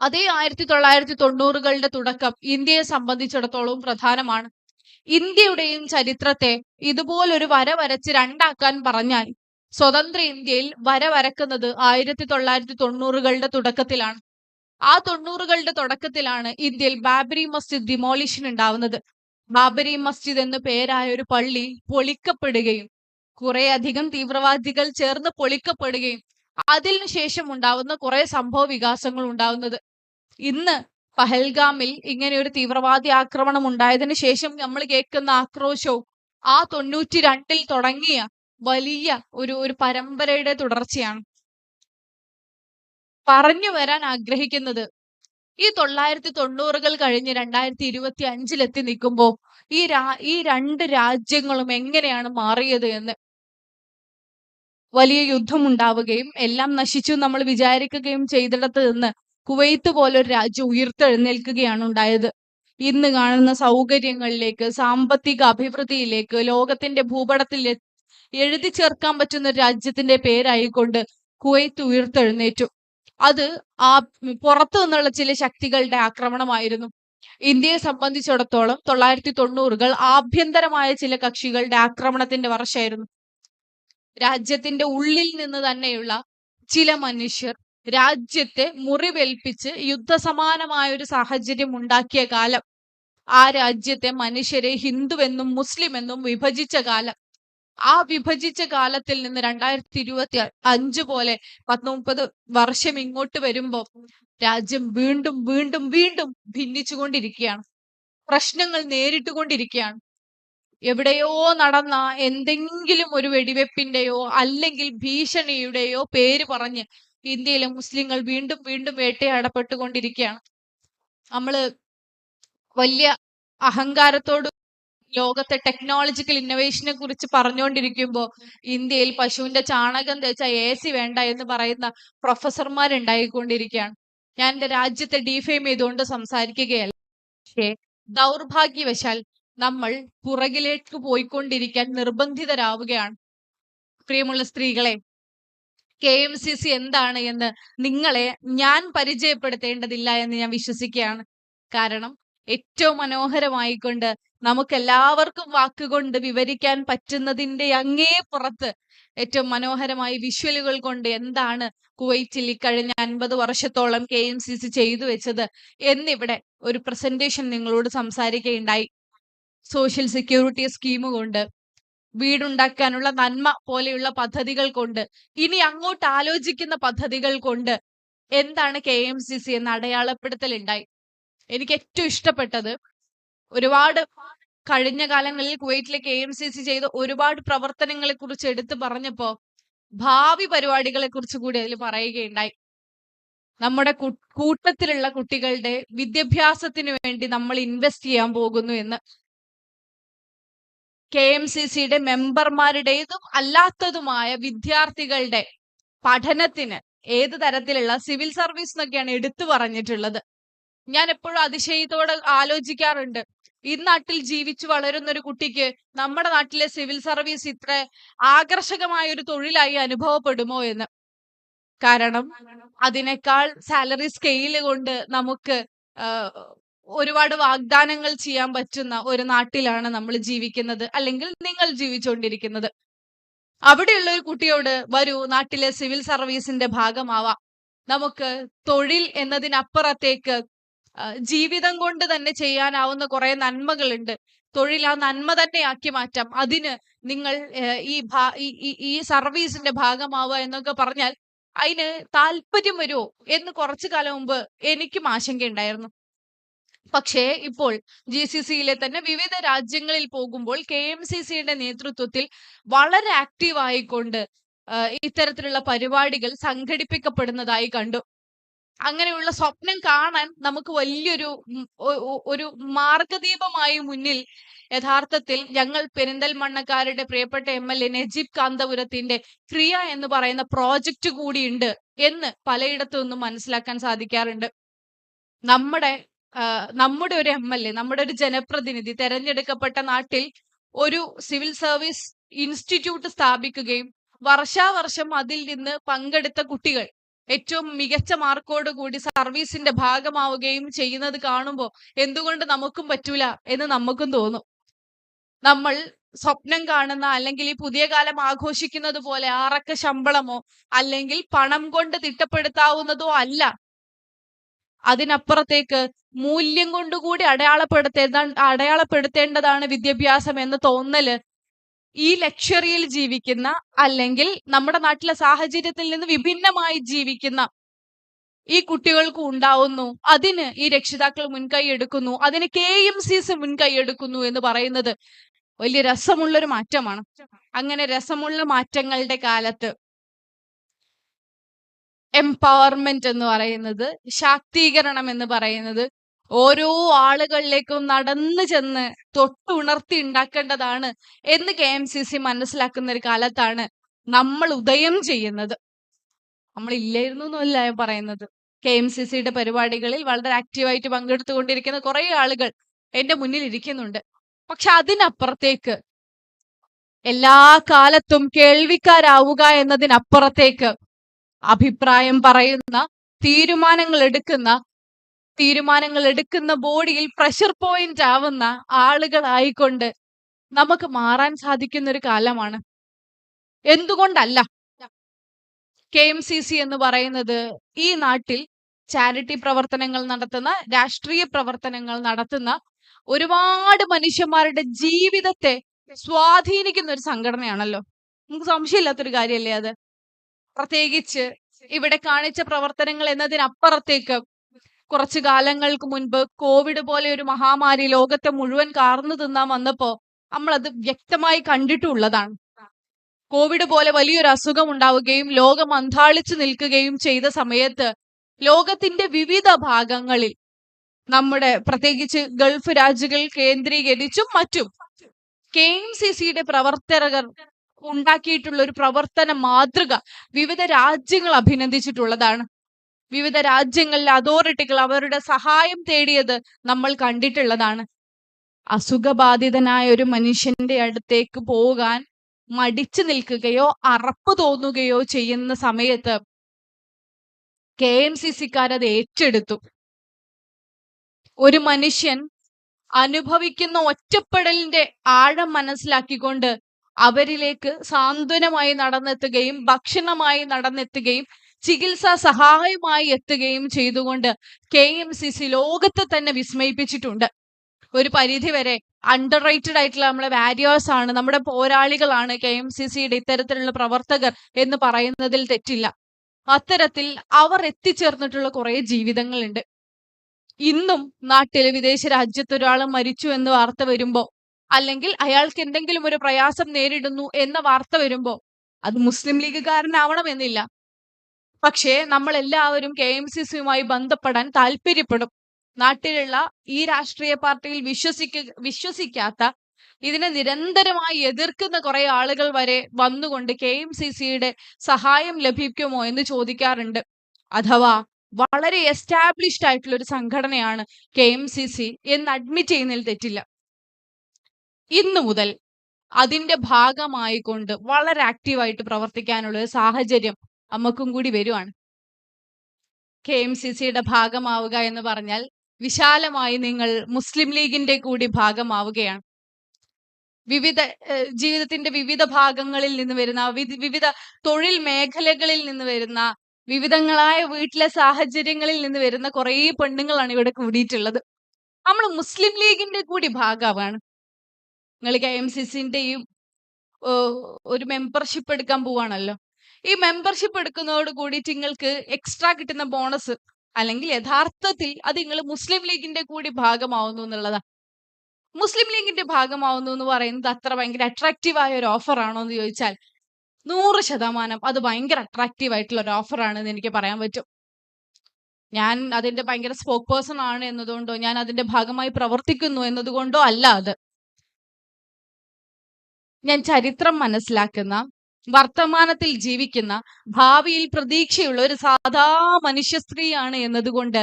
അതേ 1990കളുടെ തുടക്കം ഇന്ത്യയെ സംബന്ധിച്ചിടത്തോളം പ്രധാനമാണ്. ഇന്ത്യയുടെയും ചരിത്രത്തെ ഇതുപോലൊരു വര വരച്ച് രണ്ടാക്കാൻ പറഞ്ഞാൽ സ്വതന്ത്ര ഇന്ത്യയിൽ വര വരക്കുന്നത് 1990കളുടെ തുടക്കത്തിലാണ്. ആ 90കളുടെ തുടക്കത്തിലാണ് ഇന്ത്യയിൽ ബാബരി മസ്ജിദ് ഡിമോളിഷൻ ഉണ്ടാവുന്നത്. ബാബരി മസ്ജിദ് എന്ന് പേരായ ഒരു പള്ളി പൊളിക്കപ്പെടുകയും കുറെ അധികം തീവ്രവാദികൾ ചേർന്ന് പൊളിക്കപ്പെടുകയും അതിനുശേഷം ഉണ്ടാവുന്ന കുറെ സംഭവ വികാസങ്ങൾ ഉണ്ടാവുന്നത്. ഇന്ന് പഹൽഗാമിൽ ഇങ്ങനെ ഒരു തീവ്രവാദി ആക്രമണം ഉണ്ടായതിനു ശേഷം നമ്മൾ കേൾക്കുന്ന ആക്രോശവും ആ 92-ൽ തുടങ്ങിയ വലിയ ഒരു പരമ്പരയുടെ തുടർച്ചയാണ്. പറഞ്ഞു വരാൻ ആഗ്രഹിക്കുന്നത്, ഈ 990കൾ കഴിഞ്ഞ് 2025-ൽ എത്തി നിൽക്കുമ്പോ ഈ രണ്ട് രാജ്യങ്ങളും എങ്ങനെയാണ് മാറിയത് എന്ന്. വലിയ യുദ്ധം ഉണ്ടാവുകയും എല്ലാം നശിച്ചു നമ്മൾ വിചാരിക്കുകയും ചെയ്തിടത്ത് നിന്ന് കുവൈത്ത് പോലൊരു രാജ്യം ഉയർത്തെഴുന്നേൽക്കുകയാണ് ഉണ്ടായത്. ഇന്ന് കാണുന്ന സൗകര്യങ്ങളിലേക്ക്, സാമ്പത്തിക അഭിവൃദ്ധിയിലേക്ക്, ലോകത്തിന്റെ ഭൂപടത്തിൽ എഴുതി ചേർക്കാൻ പറ്റുന്ന ഒരു രാജ്യത്തിന്റെ പേരായിക്കൊണ്ട് കുവൈത്ത് ഉയർത്തെഴുന്നേറ്റു. അത് ആ പുറത്തു നിന്നുള്ള ചില ശക്തികളുടെ ആക്രമണമായിരുന്നു. ഇന്ത്യയെ സംബന്ധിച്ചിടത്തോളം 990കൾ ആഭ്യന്തരമായ ചില കക്ഷികളുടെ ആക്രമണത്തിന്റെ വർഷമായിരുന്നു. രാജ്യത്തിന്റെ ഉള്ളിൽ നിന്ന് തന്നെയുള്ള ചില മനുഷ്യർ രാജ്യത്തെ മുറിവേൽപ്പിച്ച് യുദ്ധസമാനമായ ഒരു സാഹചര്യം ഉണ്ടാക്കിയ കാലം, ആ രാജ്യത്തെ മനുഷ്യരെ ഹിന്ദുവെന്നും മുസ്ലിം എന്നും വിഭജിച്ച കാലം, ആ വിഭജിച്ച കാലത്തിൽ നിന്ന് 2025 പോലെ 30 വർഷം ഇങ്ങോട്ട് വരുമ്പോൾ രാജ്യം വീണ്ടും വീണ്ടും വീണ്ടും ഭിന്നിച്ചുകൊണ്ടിരിക്കുകയാണ്. പ്രശ്നങ്ങൾ നേരിട്ടുകൊണ്ടിരിക്കുകയാണ്. എവിടെയോ നടന്ന എന്തെങ്കിലും ഒരു വെടിവെപ്പിന്റെയോ അല്ലെങ്കിൽ ഭീഷണിയുടെയോ പേര് പറഞ്ഞ് ഇന്ത്യയിലെ മുസ്ലിങ്ങൾ വീണ്ടും വീണ്ടും വേട്ടയാടപ്പെട്ടുകൊണ്ടിരിക്കുകയാണ്. നമ്മള് വലിയ അഹങ്കാരത്തോട് ലോകത്തെ ടെക്നോളജിക്കൽ ഇന്നോവേഷനെ കുറിച്ച് പറഞ്ഞുകൊണ്ടിരിക്കുമ്പോൾ ഇന്ത്യയിൽ പശുവിന്റെ ചാണകം തേച്ച AC വേണ്ട എന്ന് പറയുന്ന പ്രൊഫസർമാരുണ്ടായിക്കൊണ്ടിരിക്കുകയാണ്. ഞാൻ എന്റെ രാജ്യത്തെ ഡിഫെയിം ചെയ്തുകൊണ്ട് സംസാരിക്കുകയല്ല. പക്ഷേ ദൗർഭാഗ്യവശാൽ നമ്മൾ പുറകിലേക്ക് പോയിക്കൊണ്ടിരിക്കാൻ നിർബന്ധിതരാവുകയാണ്. പ്രിയമുള്ള സ്ത്രീകളെ, KMCC എന്താണ് എന്ന് നിങ്ങളെ ഞാൻ പരിചയപ്പെടുത്തേണ്ടതില്ല എന്ന് ഞാൻ വിശ്വസിക്കുകയാണ്. കാരണം ഏറ്റവും മനോഹരമായിക്കൊണ്ട് നമുക്കെല്ലാവർക്കും വാക്കുകൊണ്ട് വിവരിക്കാൻ പറ്റുന്നതിന്റെ അങ്ങേ പുറത്ത് ഏറ്റവും മനോഹരമായി വിഷ്വലുകൾ കൊണ്ട് എന്താണ് കുവൈറ്റിൽ ഇക്കഴിഞ്ഞ 50 വർഷത്തോളം KMCC ചെയ്തു വെച്ചത് എന്നിവിടെ ഒരു പ്രസന്റേഷൻ നിങ്ങളോട് സംസാരിക്കുകയുണ്ടായി. സോഷ്യൽ സെക്യൂരിറ്റി സ്കീം കൊണ്ട്, വീടുണ്ടാക്കാനുള്ള നന്മ പോലെയുള്ള പദ്ധതികൾ കൊണ്ട്, ഇനി അങ്ങോട്ട് ആലോചിക്കുന്ന പദ്ധതികൾ കൊണ്ട് എന്താണ് KMCC എന്ന് അടയാളപ്പെടുത്തൽ ഉണ്ടായി. എനിക്ക് ഏറ്റവും ഇഷ്ടപ്പെട്ടത്, ഒരുപാട് കഴിഞ്ഞ കാലങ്ങളിൽ കുവൈറ്റിലെ KMCC ചെയ്ത ഒരുപാട് പ്രവർത്തനങ്ങളെ കുറിച്ച് എടുത്തു പറഞ്ഞപ്പോ ഭാവി പരിപാടികളെ കുറിച്ച് കൂടി അതിൽ പറയുകയുണ്ടായി. നമ്മുടെ കൂട്ടത്തിലുള്ള കുട്ടികളുടെ വിദ്യാഭ്യാസത്തിന് വേണ്ടി നമ്മൾ ഇൻവെസ്റ്റ് ചെയ്യാൻ പോകുന്നു എന്ന്. KMCCയുടെ മെമ്പർമാരുടേതും അല്ലാത്തതുമായ വിദ്യാർത്ഥികളുടെ പഠനത്തിന് ഏത് തരത്തിലുള്ള സിവിൽ സർവീസ് എന്നൊക്കെയാണ് എടുത്തു പറഞ്ഞിട്ടുള്ളത്. ഞാൻ എപ്പോഴും അതിശയത്തോടെ ആലോചിക്കാറുണ്ട്, ഈ നാട്ടിൽ ജീവിച്ചു വളരുന്ന ഒരു കുട്ടിക്ക് നമ്മുടെ നാട്ടിലെ സിവിൽ സർവീസ് ഇത്ര ആകർഷകമായ ഒരു തൊഴിലായി അനുഭവപ്പെടുമോ എന്ന്. കാരണം അതിനേക്കാൾ സാലറി സ്കെയില് കൊണ്ട് നമുക്ക് ഒരുപാട് വാഗ്ദാനങ്ങൾ ചെയ്യാൻ പറ്റുന്ന ഒരു നാട്ടിലാണ് നമ്മൾ ജീവിക്കുന്നത്, അല്ലെങ്കിൽ നിങ്ങൾ ജീവിച്ചുകൊണ്ടിരിക്കുന്നത്. അവിടെയുള്ള ഒരു കുട്ടിയോട് വരൂ, നാട്ടിലെ സിവിൽ സർവീസിന്റെ ഭാഗമാവാം, നമുക്ക് തൊഴിൽ എന്നതിനപ്പുറത്തേക്ക് ജീവിതം കൊണ്ട് തന്നെ ചെയ്യാനാവുന്ന കുറെ നന്മകളുണ്ട്, തൊഴിൽ ആ നന്മ തന്നെ ആക്കി മാറ്റാം, അതിന് നിങ്ങൾ ഈ സർവീസിന്റെ ഭാഗമാവുക എന്നൊക്കെ പറഞ്ഞാൽ അതിന് താല്പര്യം വരുമോ എന്ന് കുറച്ചു കാലം മുമ്പ് എനിക്കും ആശങ്കയുണ്ടായിരുന്നു. പക്ഷേ ഇപ്പോൾ GCCയിലെ തന്നെ വിവിധ രാജ്യങ്ങളിൽ പോകുമ്പോൾ KMCCയുടെ നേതൃത്വത്തിൽ വളരെ ആക്റ്റീവ് ആയിക്കൊണ്ട് ഇത്തരത്തിലുള്ള പരിപാടികൾ സംഘടിപ്പിക്കപ്പെടുന്നതായി കണ്ടു. അങ്ങനെയുള്ള സ്വപ്നം കാണാൻ നമുക്ക് വലിയൊരു ഒരു മാർഗദീപമായി മുന്നിൽ യഥാർത്ഥത്തിൽ ഞങ്ങൾ പെരിന്തൽമണ്ണക്കാരുടെ പ്രിയപ്പെട്ട MLA നജീബ് കാന്തപുരത്തിന്റെ ക്രിയ എന്ന് പറയുന്ന പ്രോജക്റ്റ് കൂടിയുണ്ട് എന്ന് പലയിടത്തു നിന്നും മനസ്സിലാക്കാൻ സാധിക്കാറുണ്ട്. നമ്മുടെ ഒരു MLA, നമ്മുടെ ഒരു ജനപ്രതിനിധി തെരഞ്ഞെടുക്കപ്പെട്ട നാട്ടിൽ ഒരു സിവിൽ സർവീസ് ഇൻസ്റ്റിറ്റ്യൂട്ട് സ്ഥാപിക്കുകയും വർഷാവർഷം അതിൽ നിന്ന് പങ്കെടുത്ത കുട്ടികൾ, ഏറ്റവും മികച്ച മാർക്കോട് കൂടി സർവീസിന്റെ ഭാഗമാവുകയും ചെയ്യുന്നത് കാണുമ്പോൾ എന്തുകൊണ്ട് നമുക്കും പറ്റൂല എന്ന് നമുക്കും തോന്നും. നമ്മൾ സ്വപ്നം കാണുന്ന അല്ലെങ്കിൽ ഈ പുതിയ കാലം ആഘോഷിക്കുന്നത് പോലെ ആറക്ക ശമ്പളമോ അല്ലെങ്കിൽ പണം കൊണ്ട് തിട്ടപ്പെടുത്താവുന്നതോ അല്ല. അതിനപ്പുറത്തേക്ക് മൂല്യം കൊണ്ടുകൂടി അടയാളപ്പെടുത്തേണ്ടതാണ് വിദ്യാഭ്യാസം എന്ന തോന്നല് ഈ ലക്ഷറിയിൽ ജീവിക്കുന്ന അല്ലെങ്കിൽ നമ്മുടെ നാട്ടിലെ സാഹചര്യത്തിൽ നിന്ന് വിഭിന്നമായി ജീവിക്കുന്ന ഈ കുട്ടികൾക്ക് ഉണ്ടാവുന്നു. അതിന് ഈ രക്ഷിതാക്കൾ മുൻകൈ എടുക്കുന്നു, അതിന് KMCC മുൻകൈ എടുക്കുന്നു എന്ന് പറയുന്നത് വലിയ രസമുള്ളൊരു മാറ്റമാണ്. അങ്ങനെ രസമുള്ള മാറ്റങ്ങളുടെ കാലത്ത് എംപവർമെന്റ് എന്ന് പറയുന്നത്, ശാക്തീകരണം എന്ന് പറയുന്നത് ഓരോ ആളുകളിലേക്കും നടന്നു ചെന്ന് തൊട്ടുണർത്തി ഉണ്ടാക്കേണ്ടതാണ് എന്ന് KMCC മനസ്സിലാക്കുന്ന ഒരു കാലത്താണ് നമ്മൾ ഉദയം ചെയ്യുന്നത്. നമ്മൾ ഇല്ലായിരുന്നു എന്നല്ല ഞാൻ പറയുന്നത്. KMCCയുടെ പരിപാടികളിൽ വളരെ ആക്റ്റീവായിട്ട് പങ്കെടുത്തുകൊണ്ടിരിക്കുന്ന കുറെ ആളുകൾ എന്റെ മുന്നിൽ ഇരിക്കുന്നുണ്ട്. പക്ഷെ അതിനപ്പുറത്തേക്ക് എല്ലാ കാലത്തും കേൾവിക്കാരാവുക എന്നതിനപ്പുറത്തേക്ക് അഭിപ്രായം പറയുന്ന, തീരുമാനങ്ങൾ എടുക്കുന്ന ബോഡിയിൽ പ്രഷർ പോയിന്റ് ആവുന്ന ആളുകളായിക്കൊണ്ട് നമുക്ക് മാറാൻ സാധിക്കുന്ന ഒരു കാലമാണ്. എന്തുകൊണ്ടല്ല KMCC എന്ന് പറയുന്നത് ഈ നാട്ടിൽ ചാരിറ്റി പ്രവർത്തനങ്ങൾ നടത്തുന്ന, രാഷ്ട്രീയ പ്രവർത്തനങ്ങൾ നടത്തുന്ന ഒരുപാട് മനുഷ്യന്മാരുടെ ജീവിതത്തെ സ്വാധീനിക്കുന്ന ഒരു സംഘടനയാണല്ലോ. നമുക്ക് സംശയമില്ലാത്തൊരു കാര്യമല്ലേ അത്? പ്രത്യേകിച്ച് ഇവിടെ കാണിച്ച പ്രവർത്തനങ്ങൾ എന്നതിനപ്പുറത്തേക്ക് കുറച്ചു കാലങ്ങൾക്ക് മുൻപ് കോവിഡ് പോലെ ഒരു മഹാമാരി ലോകത്തെ മുഴുവൻ കാർന്നു തിന്നാൻ വന്നപ്പോ നമ്മളത് വ്യക്തമായി കണ്ടിട്ടുള്ളതാണ്. കോവിഡ് പോലെ വലിയൊരു അസുഖം ഉണ്ടാവുകയും ലോകം അന്താളിച്ചു നിൽക്കുകയും ചെയ്ത സമയത്ത് ലോകത്തിന്റെ വിവിധ ഭാഗങ്ങളിൽ നമ്മുടെ പ്രത്യേകിച്ച് ഗൾഫ് രാജ്യങ്ങൾ കേന്ദ്രീകരിച്ചും മറ്റും KMCCയുടെ പ്രവർത്തകർ ഉണ്ടാക്കിയിട്ടുള്ള ഒരു പ്രവർത്തന മാതൃക വിവിധ രാജ്യങ്ങൾ അഭിനന്ദിച്ചിട്ടുള്ളതാണ്. വിവിധ രാജ്യങ്ങളിലെ അതോറിറ്റികൾ അവരുടെ സഹായം തേടിയത് നമ്മൾ കണ്ടിട്ടുള്ളതാണ്. അസുഖബാധിതനായ ഒരു മനുഷ്യന്റെ അടുത്തേക്ക് പോകാൻ മടിച്ചു നിൽക്കുകയോ അറപ്പ് തോന്നുകയോ ചെയ്യുന്ന സമയത്ത് KMCCക്കാരത് ഏറ്റെടുത്തു. ഒരു മനുഷ്യൻ അനുഭവിക്കുന്ന ഒറ്റപ്പെടലിന്റെ ആഴം മനസ്സിലാക്കിക്കൊണ്ട് അവരിലേക്ക് സാന്ത്വനമായി നടന്നെത്തുകയും ഭക്ഷണമായി നടന്നെത്തുകയും ചികിത്സാ സഹായമായി എത്തുകയും ചെയ്തുകൊണ്ട് KMCC ലോകത്തെ തന്നെ വിസ്മയിപ്പിച്ചിട്ടുണ്ട്. ഒരു പരിധിവരെ അണ്ടർ റേറ്റഡ് ആയിട്ടുള്ള നമ്മളെ വാരിയേഴ്സ് ആണ്, നമ്മുടെ പോരാളികളാണ് KMCCയുടെ ഇത്തരത്തിലുള്ള പ്രവർത്തകർ എന്ന് പറയുന്നതിൽ തെറ്റില്ല. അത്തരത്തിൽ അവർ എത്തിച്ചേർന്നിട്ടുള്ള കുറെ ജീവിതങ്ങളുണ്ട്. ഇന്നും നാട്ടിൽ വിദേശ രാജ്യത്ത് ഒരാൾ മരിച്ചു എന്ന് വാർത്ത വരുമ്പോ അല്ലെങ്കിൽ അയാൾക്ക് എന്തെങ്കിലും ഒരു പ്രയാസം നേരിടുന്നു എന്ന വാർത്ത വരുമ്പോ അത് മുസ്ലിം ലീഗുകാരനാവണമെന്നില്ല. പക്ഷേ നമ്മൾ എല്ലാവരും KMCCയുമായി ബന്ധപ്പെടാൻ താല്പര്യപ്പെടും. നാട്ടിലുള്ള ഈ രാഷ്ട്രീയ പാർട്ടിയിൽ വിശ്വസിക്കാത്ത, ഇതിനെ നിരന്തരമായി എതിർക്കുന്ന കുറെ ആളുകൾ വരെ വന്നുകൊണ്ട് KMCCയുടെ സഹായം ലഭിക്കുമോ എന്ന് ചോദിക്കാറുണ്ട്. അഥവാ വളരെ എസ്റ്റാബ്ലിഷ്ഡ് ആയിട്ടുള്ള ഒരു സംഘടനയാണ് KMCC എന്ന് അഡ്മിറ്റ് ചെയ്യുന്നതിൽ തെറ്റില്ല. ഇന്നു മുതൽ അതിന്റെ ഭാഗമായിക്കൊണ്ട് വളരെ ആക്റ്റീവായിട്ട് പ്രവർത്തിക്കാനുള്ള ഒരു സാഹചര്യം നമുക്കും കൂടി വരുവാണ്. KMCCയുടെ ഭാഗമാവുക എന്ന് പറഞ്ഞാൽ വിശാലമായി നിങ്ങൾ മുസ്ലിം ലീഗിന്റെ കൂടി ഭാഗമാവുകയാണ്. ജീവിതത്തിന്റെ വിവിധ ഭാഗങ്ങളിൽ നിന്ന് വരുന്ന, വിവിധ തൊഴിൽ മേഖലകളിൽ നിന്ന് വരുന്ന, വിവിധങ്ങളായ വീട്ടിലെ സാഹചര്യങ്ങളിൽ നിന്ന് വരുന്ന കുറെ പെണ്ണുങ്ങളാണ് ഇവിടെ കൂടിയിട്ടുള്ളത്. നമ്മൾ മുസ്ലിം ലീഗിന്റെ കൂടി ഭാഗമാണ്. നിങ്ങൾ KMCCന്റെയും ഒരു മെമ്പർഷിപ്പ് എടുക്കാൻ പോവാണല്ലോ. ഈ മെമ്പർഷിപ്പ് എടുക്കുന്നതോട് കൂടിയിട്ട് നിങ്ങൾക്ക് എക്സ്ട്രാ കിട്ടുന്ന ബോണസ് അല്ലെങ്കിൽ യഥാർത്ഥത്തിൽ അത് നിങ്ങൾ മുസ്ലിം ലീഗിന്റെ കൂടി ഭാഗമാവുന്നു എന്നുള്ളതാണ്. മുസ്ലിം ലീഗിന്റെ ഭാഗമാവുന്നു എന്ന് പറയുന്നത് അത്ര ഭയങ്കര അട്രാക്റ്റീവ് ആയ ഒരു ഓഫർ ആണോ എന്ന് ചോദിച്ചാൽ 100% അത് ഭയങ്കര അട്രാക്റ്റീവ് ആയിട്ടുള്ള ഒരു ഓഫർ ആണെന്ന് എനിക്ക് പറയാൻ പറ്റും. ഞാൻ അതിന്റെ ഭയങ്കര സ്പോക്ക് പേഴ്സൺ ആണ് എന്നതുകൊണ്ടോ ഞാൻ അതിന്റെ ഭാഗമായി പ്രവർത്തിക്കുന്നു എന്നതുകൊണ്ടോ അല്ല അത്. ഞാൻ ചരിത്രം മനസ്സിലാക്കുന്ന, വർത്തമാനത്തിൽ ജീവിക്കുന്ന, ഭാവിയിൽ പ്രതീക്ഷയുള്ള ഒരു സാധാ മനുഷ്യ സ്ത്രീയാണ് എന്നതുകൊണ്ട്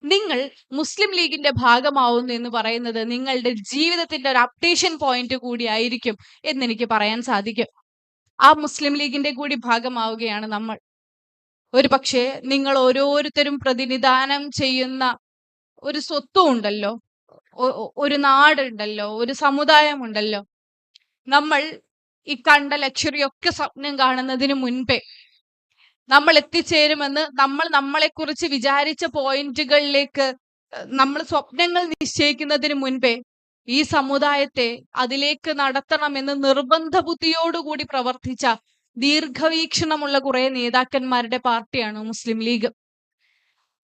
നിങ്ങൾ മുസ്ലിം ലീഗിന്റെ ഭാഗമാവുന്നു എന്ന് പറയുന്നത് നിങ്ങളുടെ ജീവിതത്തിന്റെ ഒരു അപ്ഡേഷൻ പോയിന്റ് കൂടി ആയിരിക്കും എന്നെനിക്ക് പറയാൻ സാധിക്കും. ആ മുസ്ലിം ലീഗിന്റെ കൂടി ഭാഗമാവുകയാണ് നമ്മൾ. ഒരു പക്ഷേ നിങ്ങൾ ഓരോരുത്തരും പ്രതിനിധാനം ചെയ്യുന്ന ഒരു സ്വത്വം ഉണ്ടല്ലോ, ഒരു നാടുണ്ടല്ലോ, ഒരു സമുദായമുണ്ടല്ലോ. നമ്മൾ ഈ കണ്ട ലക്ഷറി ഒക്കെ സ്വപ്നം കാണുന്നതിന് മുൻപേ നമ്മൾ എത്തിച്ചേരുമെന്ന് നമ്മൾ നമ്മളെക്കുറിച്ച് വിചാരിച്ച പോയിന്റുകളിലേക്ക് നമ്മൾ സ്വപ്നങ്ങൾ നിശ്ചയിക്കുന്നതിന് മുൻപേ ഈ സമുദായത്തെ അതിലേക്ക് നടത്തണമെന്ന് നിർബന്ധ ബുദ്ധിയോടുകൂടി പ്രവർത്തിച്ച ദീർഘവീക്ഷണമുള്ള കുറെ നേതാക്കന്മാരുടെ പാർട്ടിയാണ് മുസ്ലിം ലീഗ്.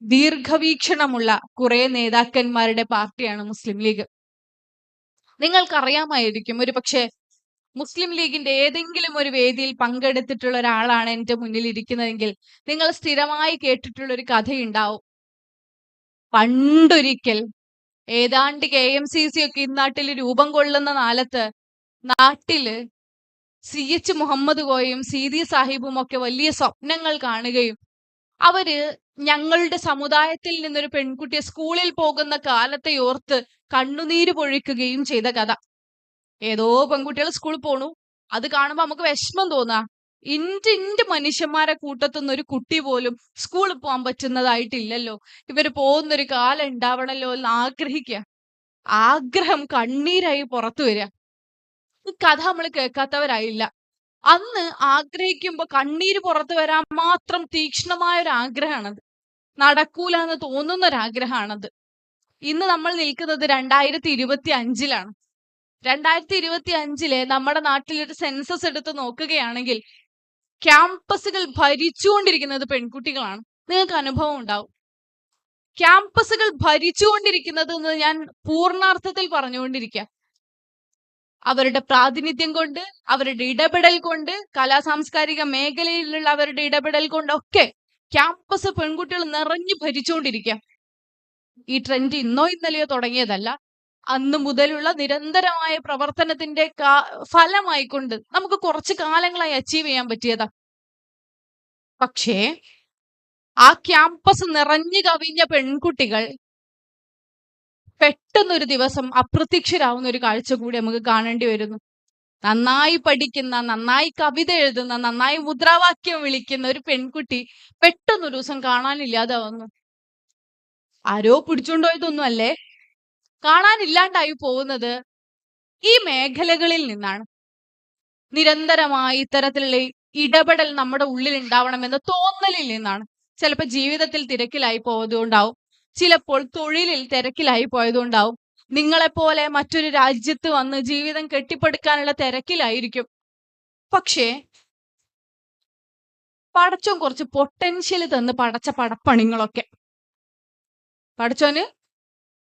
ദീർഘവീക്ഷണമുള്ള കുറെ നേതാക്കന്മാരുടെ പാർട്ടിയാണ് മുസ്ലിം ലീഗ്. നിങ്ങൾക്കറിയാമായിരിക്കും, ഒരു പക്ഷേ മുസ്ലിം ലീഗിന്റെ ഏതെങ്കിലും ഒരു വേദിയിൽ പങ്കെടുത്തിട്ടുള്ള ഒരാളാണ് എന്റെ മുന്നിൽ ഇരിക്കുന്നതെങ്കിൽ നിങ്ങൾ സ്ഥിരമായി കേട്ടിട്ടുള്ള ഒരു കഥയുണ്ടാവും. പണ്ടൊരിക്കൽ ഏതാണ്ട് KMCC ഒക്കെ ഇന്നാട്ടിൽ രൂപം കൊള്ളുന്ന കാലത്ത് നാട്ടില് CH മുഹമ്മദ് കോയയും CD സാഹിബും ഒക്കെ വലിയ സ്വപ്നങ്ങൾ കാണുകയും അവര് ഞങ്ങളുടെ സമുദായത്തിൽ നിന്നൊരു പെൺകുട്ടിയെ സ്കൂളിൽ പോകുന്ന കാലത്തെ ഓർത്ത് കണ്ണുനീര് പൊഴിക്കുകയും ചെയ്ത കഥ. ഏതോ പെൺകുട്ടികൾ സ്കൂളിൽ പോണു, അത് കാണുമ്പോ നമുക്ക് വിഷമം തോന്നാ. ഇന്റെ മനുഷ്യന്മാരെ കൂട്ടത്തുനിന്ന് ഒരു കുട്ടി പോലും സ്കൂളിൽ പോകാൻ പറ്റുന്നതായിട്ടില്ലല്ലോ, ഇവര് പോകുന്നൊരു കാലം ഉണ്ടാവണല്ലോ എന്ന് ആഗ്രഹിക്കുക. ആഗ്രഹം കണ്ണീരായി പുറത്തു വരിക. ഈ കഥ നമ്മൾ കേൾക്കാത്തവരായില്ല. അന്ന് ആഗ്രഹിക്കുമ്പോ കണ്ണീര് പുറത്തു വരാൻ മാത്രം തീക്ഷ്ണമായ ഒരു ആഗ്രഹമാണത്. നടക്കൂല എന്ന് തോന്നുന്ന ഒരു ആഗ്രഹമാണത്. ഇന്ന് നമ്മൾ നിൽക്കുന്നത് 2025-ലാണ്. 2025 നമ്മുടെ നാട്ടിൽ ഒരു സെൻസസ് എടുത്ത് നോക്കുകയാണെങ്കിൽ ക്യാമ്പസുകൾ ഭരിച്ചുകൊണ്ടിരിക്കുന്നത് പെൺകുട്ടികളാണ്. നിങ്ങൾക്ക് അനുഭവം ഉണ്ടാവും. ക്യാമ്പസുകൾ ഭരിച്ചുകൊണ്ടിരിക്കുന്നത് എന്ന് ഞാൻ പൂർണ്ണാർത്ഥത്തിൽ പറഞ്ഞുകൊണ്ടിരിക്കുക. അവരുടെ പ്രാതിനിധ്യം കൊണ്ട്, അവരുടെ ഇടപെടൽ കൊണ്ട്, കലാസാംസ്കാരിക മേഖലയിലുള്ള അവരുടെ ഇടപെടൽ കൊണ്ടൊക്കെ ക്യാമ്പസ് പെൺകുട്ടികൾ നിറഞ്ഞു ഭരിച്ചുകൊണ്ടിരിക്കുക. ഈ ട്രെൻഡ് ഇന്നോ ഇന്നലെയോ തുടങ്ങിയതല്ല. അന്ന് മുതലുള്ള നിരന്തരമായ പ്രവർത്തനത്തിന്റെ ഫലമായിക്കൊണ്ട് നമുക്ക് കുറച്ചു കാലങ്ങളായി അച്ചീവ് ചെയ്യാൻ പറ്റിയതാ. പക്ഷേ ആ ക്യാമ്പസ് നിറഞ്ഞു കവിഞ്ഞ പെൺകുട്ടികൾ പെട്ടെന്നൊരു ദിവസം അപ്രത്യക്ഷരാവുന്ന ഒരു കാഴ്ച കൂടി നമുക്ക് കാണേണ്ടി വരുന്നു. നന്നായി പഠിക്കുന്ന, നന്നായി കവിത എഴുതുന്ന, നന്നായി മുദ്രാവാക്യം വിളിക്കുന്ന ഒരു പെൺകുട്ടി പെട്ടെന്നൊരു ദിവസം കാണാനില്ലാതാവുന്നു. ആരോ പിടിച്ചുകൊണ്ടുപോയതൊന്നും അല്ലേ, കാണാനില്ലാണ്ടായി പോകുന്നത് ഈ മേഖലകളിൽ നിന്നാണ്. നിരന്തരമായി ഇത്തരത്തിലുള്ള ഇടപെടൽ നമ്മുടെ ഉള്ളിൽ ഉണ്ടാവണമെന്ന തോന്നലിൽ നിന്നാണ്. ചിലപ്പോൾ ജീവിതത്തിൽ തിരക്കിലായി പോയതുകൊണ്ടാവും, ചിലപ്പോൾ തൊഴിലിൽ തിരക്കിലായി പോയതുകൊണ്ടാവും, നിങ്ങളെപ്പോലെ മറ്റൊരു രാജ്യത്ത് വന്ന് ജീവിതം കെട്ടിപ്പടുക്കാനുള്ള തിരക്കിലായിരിക്കും. പക്ഷേ പടച്ചോൻ കുറച്ച് പൊട്ടൻഷ്യൽ തന്ന് പടച്ച പടപ്പണിങ്ങളൊക്കെ പടച്ചോന്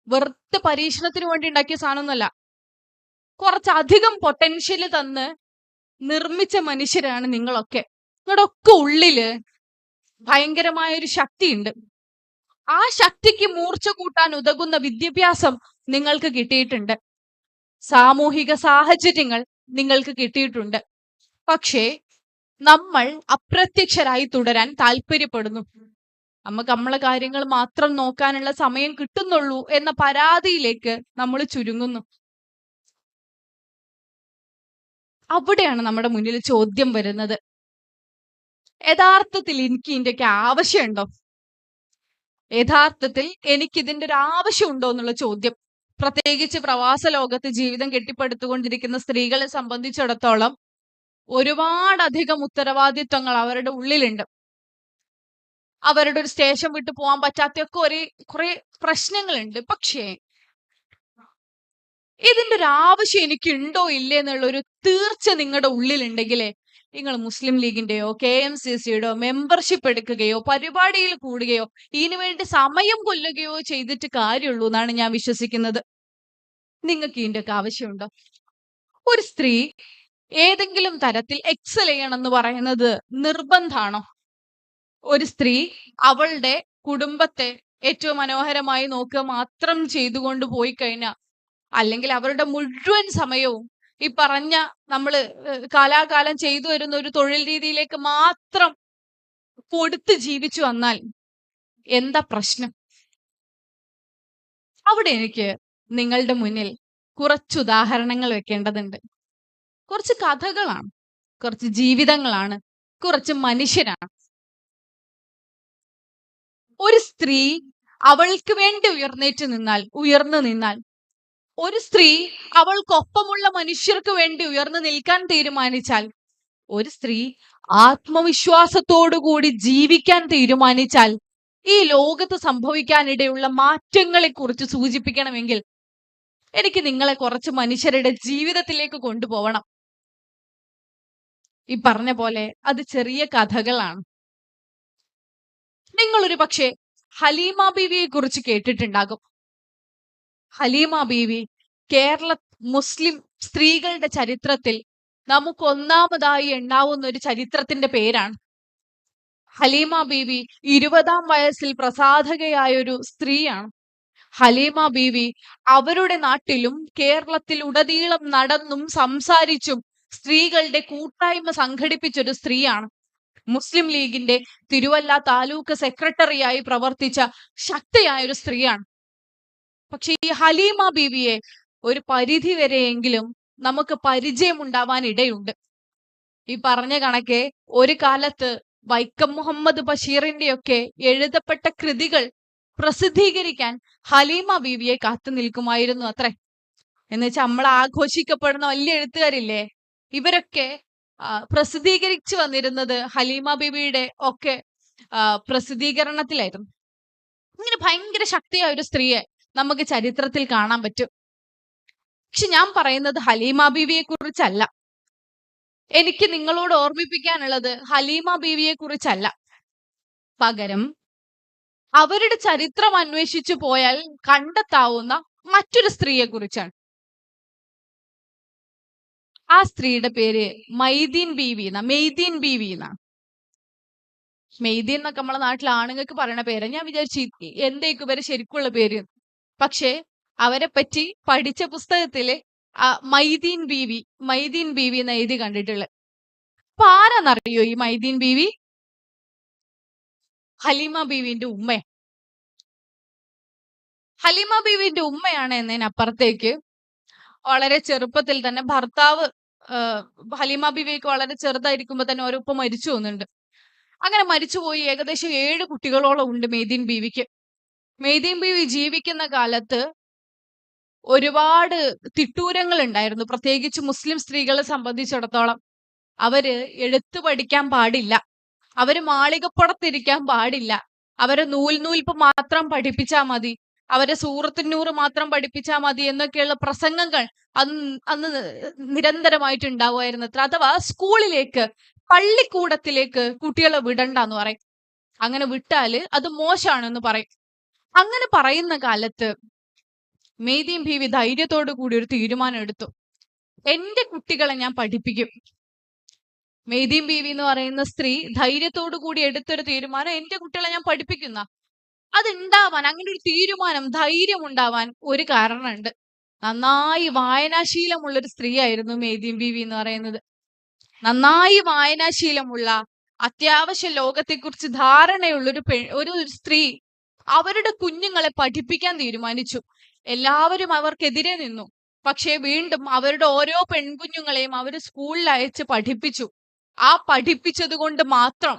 വെറുതെ പരീക്ഷണത്തിന് വേണ്ടി ഉണ്ടാക്കിയ സാധനമൊന്നുമല്ല. കുറച്ചധികം പൊട്ടൻഷ്യൽ തന്ന് നിർമ്മിച്ച മനുഷ്യരാണ് നിങ്ങളൊക്കെ. നിങ്ങളുടെ ഒക്കെ ഉള്ളില് ഭയങ്കരമായ ഒരു ശക്തിയുണ്ട്. ആ ശക്തിക്ക് മൂർച്ച കൂട്ടാൻ ഉതകുന്ന വിദ്യാഭ്യാസം നിങ്ങൾക്ക് കിട്ടിയിട്ടുണ്ട്. സാമൂഹിക സാഹചര്യങ്ങൾ നിങ്ങൾക്ക് കിട്ടിയിട്ടുണ്ട്. പക്ഷേ നമ്മൾ അപ്രത്യക്ഷരായി തുടരാൻ താല്പര്യപ്പെടുന്നു. നമുക്ക് നമ്മളെ കാര്യങ്ങൾ മാത്രം നോക്കാനുള്ള സമയം കിട്ടുന്നുള്ളൂ എന്ന പരാതിയിലേക്ക് നമ്മൾ ചുരുങ്ങുന്നു. അവിടെയാണ് നമ്മുടെ മുന്നിൽ ചോദ്യം വരുന്നത്. യഥാർത്ഥത്തിൽ എനിക്ക് ഇതിന്റെയൊക്കെ ആവശ്യമുണ്ടോ? യഥാർത്ഥത്തിൽ എനിക്ക് ഇതിന്റെ ഒരു ആവശ്യമുണ്ടോ എന്നുള്ള ചോദ്യം, പ്രത്യേകിച്ച് പ്രവാസ ലോകത്ത് ജീവിതം കെട്ടിപ്പടുത്തുകൊണ്ടിരിക്കുന്ന സ്ത്രീകളെ സംബന്ധിച്ചിടത്തോളം ഒരുപാടധികം ഉത്തരവാദിത്വങ്ങൾ അവരുടെ ഉള്ളിലുണ്ട്. അവരുടെ ഒരു സ്റ്റേഷൻ വിട്ടു പോകാൻ പറ്റാത്തൊക്കെ കുറെ പ്രശ്നങ്ങളുണ്ട്. പക്ഷേ ഇതിന്റെ ഒരു ആവശ്യം എനിക്കുണ്ടോ ഇല്ലേ എന്നുള്ള ഒരു തീർച്ച നിങ്ങളുടെ ഉള്ളിലുണ്ടെങ്കിലേ നിങ്ങൾ മുസ്ലിം ലീഗിന്റെയോ KMCCയുടെയോ മെമ്പർഷിപ്പ് എടുക്കുകയോ പരിപാടിയിൽ കൂടുകയോ ഇതിനുവേണ്ടി സമയം കൊല്ലുകയോ ചെയ്തിട്ട് കാര്യമുള്ളൂ എന്നാണ് ഞാൻ വിശ്വസിക്കുന്നത്. നിങ്ങൾക്ക് ഇതിന്റെ ഒക്കെ ആവശ്യമുണ്ടോ? ഒരു സ്ത്രീ ഏതെങ്കിലും തരത്തിൽ എക്സൽ ചെയ്യണമെന്ന് പറയുന്നത് നിർബന്ധാണോ? ഒരു സ്ത്രീ അവളുടെ കുടുംബത്തെ ഏറ്റവും മനോഹരമായി നോക്കുക മാത്രം ചെയ്തുകൊണ്ട് പോയി കഴിഞ്ഞാൽ, അല്ലെങ്കിൽ അവരുടെ മുഴുവൻ സമയവും ഈ പറഞ്ഞ നമ്മള് കാലാകാലം ചെയ്തു വരുന്ന ഒരു തൊഴിൽ രീതിയിലേക്ക് മാത്രം കൊടുത്ത് ജീവിച്ചു വന്നാൽ എന്താ പ്രശ്നം? അവിടെ എനിക്ക് നിങ്ങളുടെ മുന്നിൽ കുറച്ച് ഉദാഹരണങ്ങൾ വെക്കേണ്ടതുണ്ട്. കുറച്ച് കഥകളാണ്, കുറച്ച് ജീവിതങ്ങളാണ്, കുറച്ച് മനുഷ്യരാണ്. ഒരു സ്ത്രീ അവൾക്ക് വേണ്ടി ഉയർന്നു നിന്നാൽ, ഒരു സ്ത്രീ അവൾക്കൊപ്പമുള്ള മനുഷ്യർക്ക് വേണ്ടി ഉയർന്നു നിൽക്കാൻ തീരുമാനിച്ചാൽ, ഒരു സ്ത്രീ ആത്മവിശ്വാസത്തോടുകൂടി ജീവിക്കാൻ തീരുമാനിച്ചാൽ, ഈ ലോകത്ത് സംഭവിക്കാനിടയുള്ള മാറ്റങ്ങളെ കുറിച്ച് സൂചിപ്പിക്കണമെങ്കിൽ എനിക്ക് നിങ്ങളെ കുറച്ച് മനുഷ്യരുടെ ജീവിതത്തിലേക്ക് കൊണ്ടുപോകണം. ഈ പറഞ്ഞ പോലെ അത് ചെറിയ കഥകളാണ്. നിങ്ങളൊരു പക്ഷേ ഹലീമ ബീവിയെ കുറിച്ച് കേട്ടിട്ടുണ്ടാകും. ഹലീമ ബീവി കേരള മുസ്ലിം സ്ത്രീകളുടെ ചരിത്രത്തിൽ നമുക്ക് ഒന്നാമതായി എണ്ണാവുന്ന ഒരു ചരിത്രത്തിന്റെ പേരാണ്. ഹലീമ ബീവി 20-ാം വയസ്സിൽ പ്രസാധകയായ ഒരു സ്ത്രീയാണ്. ഹലീമ ബീവി അവരുടെ നാട്ടിലും കേരളത്തിൽ ഉടനീളം നടന്നും സംസാരിച്ചും സ്ത്രീകളുടെ കൂട്ടായ്മ സംഘടിപ്പിച്ചൊരു സ്ത്രീയാണ്. മുസ്ലിം ലീഗിന്റെ തിരുവല്ല താലൂക്ക് സെക്രട്ടറിയായി പ്രവർത്തിച്ച ശക്തിയായ ഒരു സ്ത്രീയാണ്. പക്ഷെ ഈ ഹലീമ ബീവിയെ ഒരു പരിധി വരെയെങ്കിലും നമുക്ക് പരിചയമുണ്ടാവാൻ ഇടയുണ്ട്. ഈ പറഞ്ഞ കണക്കെ ഒരു കാലത്ത് വൈക്കം മുഹമ്മദ് ബഷീറിന്റെയൊക്കെ എഴുതപ്പെട്ട കൃതികൾ പ്രസിദ്ധീകരിക്കാൻ ഹലീമ ബീവിയെ കാത്തു നിൽക്കുമായിരുന്നു അത്രേ. എന്നുവെച്ചാൽ നമ്മൾ ആഘോഷിക്കപ്പെടുന്ന വലിയ എഴുത്തുകാരില്ലേ, ഇവരൊക്കെ പ്രസിദ്ധീകരിച്ചു വന്നിരുന്നത് ഹലീമ ബീവിയുടെ ഒക്കെ പ്രസിദ്ധീകരണത്തിലായിരുന്നു. ഇങ്ങനെ ഭയങ്കര ശക്തിയായ ഒരു സ്ത്രീയെ നമുക്ക് ചരിത്രത്തിൽ കാണാൻ പറ്റും. പക്ഷെ ഞാൻ പറയുന്നത് ഹലീമ ബീവിയെ കുറിച്ചല്ല. എനിക്ക് നിങ്ങളോട് ഓർമ്മിപ്പിക്കാനുള്ളത് ഹലീമ ബീവിയെ കുറിച്ചല്ല. പകരം അവരുടെ ചരിത്രം അന്വേഷിച്ചു പോയാൽ കണ്ടെത്താവുന്ന മറ്റൊരു സ്ത്രീയെ കുറിച്ചാണ്. ആ സ്ത്രീയുടെ പേര് മെയ്തീൻ ബീവി എന്നാണ്. മെയ്തീൻ എന്നൊക്കെ നമ്മളെ നാട്ടിൽ ആണുങ്ങൾക്ക് പറയുന്ന പേര്. ഞാൻ വിചാരിച്ചു എന്തേക്കും ഇവരെ ശരിക്കുള്ള പേര്. പക്ഷെ അവരെ പറ്റി പഠിച്ച പുസ്തകത്തില് മെയ്തീൻ ബീവി എന്ന് എഴുതി കണ്ടിട്ടുള്ളത്. അപ്പൊ ആരാന്നറിയോ ഈ മെയ്തീൻ ബീവി? ഹലീമ ബീവിന്റെ ഉമ്മ. ഹലീമ ബീവിന്റെ ഉമ്മയാണ് എന്നതിനപ്പുറത്തേക്ക് വളരെ ചെറുപ്പത്തിൽ തന്നെ ഭർത്താവ് ഹലീമ ബീവിക്ക് വളരെ ചെറുതായിരിക്കുമ്പോ തന്നെ ഓരോ ഉപ്പ മരിച്ചു പോകുന്നുണ്ട്. അങ്ങനെ മരിച്ചുപോയി ഏകദേശം 7 കുട്ടികളോളം ഉണ്ട് മെയ്തീൻ ബീവിക്ക്. മെയ്തീൻ ബീവി ജീവിക്കുന്ന കാലത്ത് ഒരുപാട് തിട്ടൂരങ്ങൾ ഉണ്ടായിരുന്നു. പ്രത്യേകിച്ച് മുസ്ലിം സ്ത്രീകളെ സംബന്ധിച്ചിടത്തോളം അവര് എഴുത്ത് പഠിക്കാൻ പാടില്ല, അവര് മാളികപ്പുറത്തിരിക്കാൻ പാടില്ല, അവരെ നൂൽപ്പ് മാത്രം പഠിപ്പിച്ചാൽ മതി, അവരെ സൂറത്തുന്നൂറ് മാത്രം പഠിപ്പിച്ചാൽ മതി എന്നൊക്കെയുള്ള പ്രസംഗങ്ങൾ അന്ന് നിരന്തരമായിട്ട് ഉണ്ടാവുമായിരുന്നു. അഥവാ സ്കൂളിലേക്ക്, പള്ളിക്കൂടത്തിലേക്ക് കുട്ടികളെ വിടണ്ടെന്ന് പറയും. അങ്ങനെ വിട്ടാല് അത് മോശമാണെന്ന് പറയും. അങ്ങനെ പറയുന്ന കാലത്ത് മെയ്തീൻ ബീവി ധൈര്യത്തോടു കൂടി ഒരു തീരുമാനം എടുത്തു. എന്റെ കുട്ടികളെ ഞാൻ പഠിപ്പിക്കും. മെയ്തീൻ ബീവി എന്ന് പറയുന്ന സ്ത്രീ ധൈര്യത്തോടു കൂടി എടുത്തൊരു തീരുമാനം, എന്റെ കുട്ടികളെ ഞാൻ പഠിപ്പിക്കുന്ന. അതുണ്ടാവാൻ, അങ്ങനെ ഒരു തീരുമാനം, ധൈര്യം ഉണ്ടാവാൻ ഒരു കാരണമുണ്ട്. നന്നായി വായനാശീലമുള്ളൊരു സ്ത്രീ ആയിരുന്നു മെയ്തീൻ ബീവി എന്ന് പറയുന്നത്. നന്നായി വായനാശീലമുള്ള, അത്യാവശ്യ ലോകത്തെക്കുറിച്ച് ധാരണയുള്ള ഒരു സ്ത്രീ അവരുടെ കുഞ്ഞുങ്ങളെ പഠിപ്പിക്കാൻ തീരുമാനിച്ചു. എല്ലാവരും അവർക്കെതിരെ നിന്നു. പക്ഷെ വീണ്ടും അവരുടെ ഓരോ പെൺകുഞ്ഞുങ്ങളെയും അവർ സ്കൂളിൽ അയച്ച് പഠിപ്പിച്ചു. ആ പഠിപ്പിച്ചത് കൊണ്ട് മാത്രം,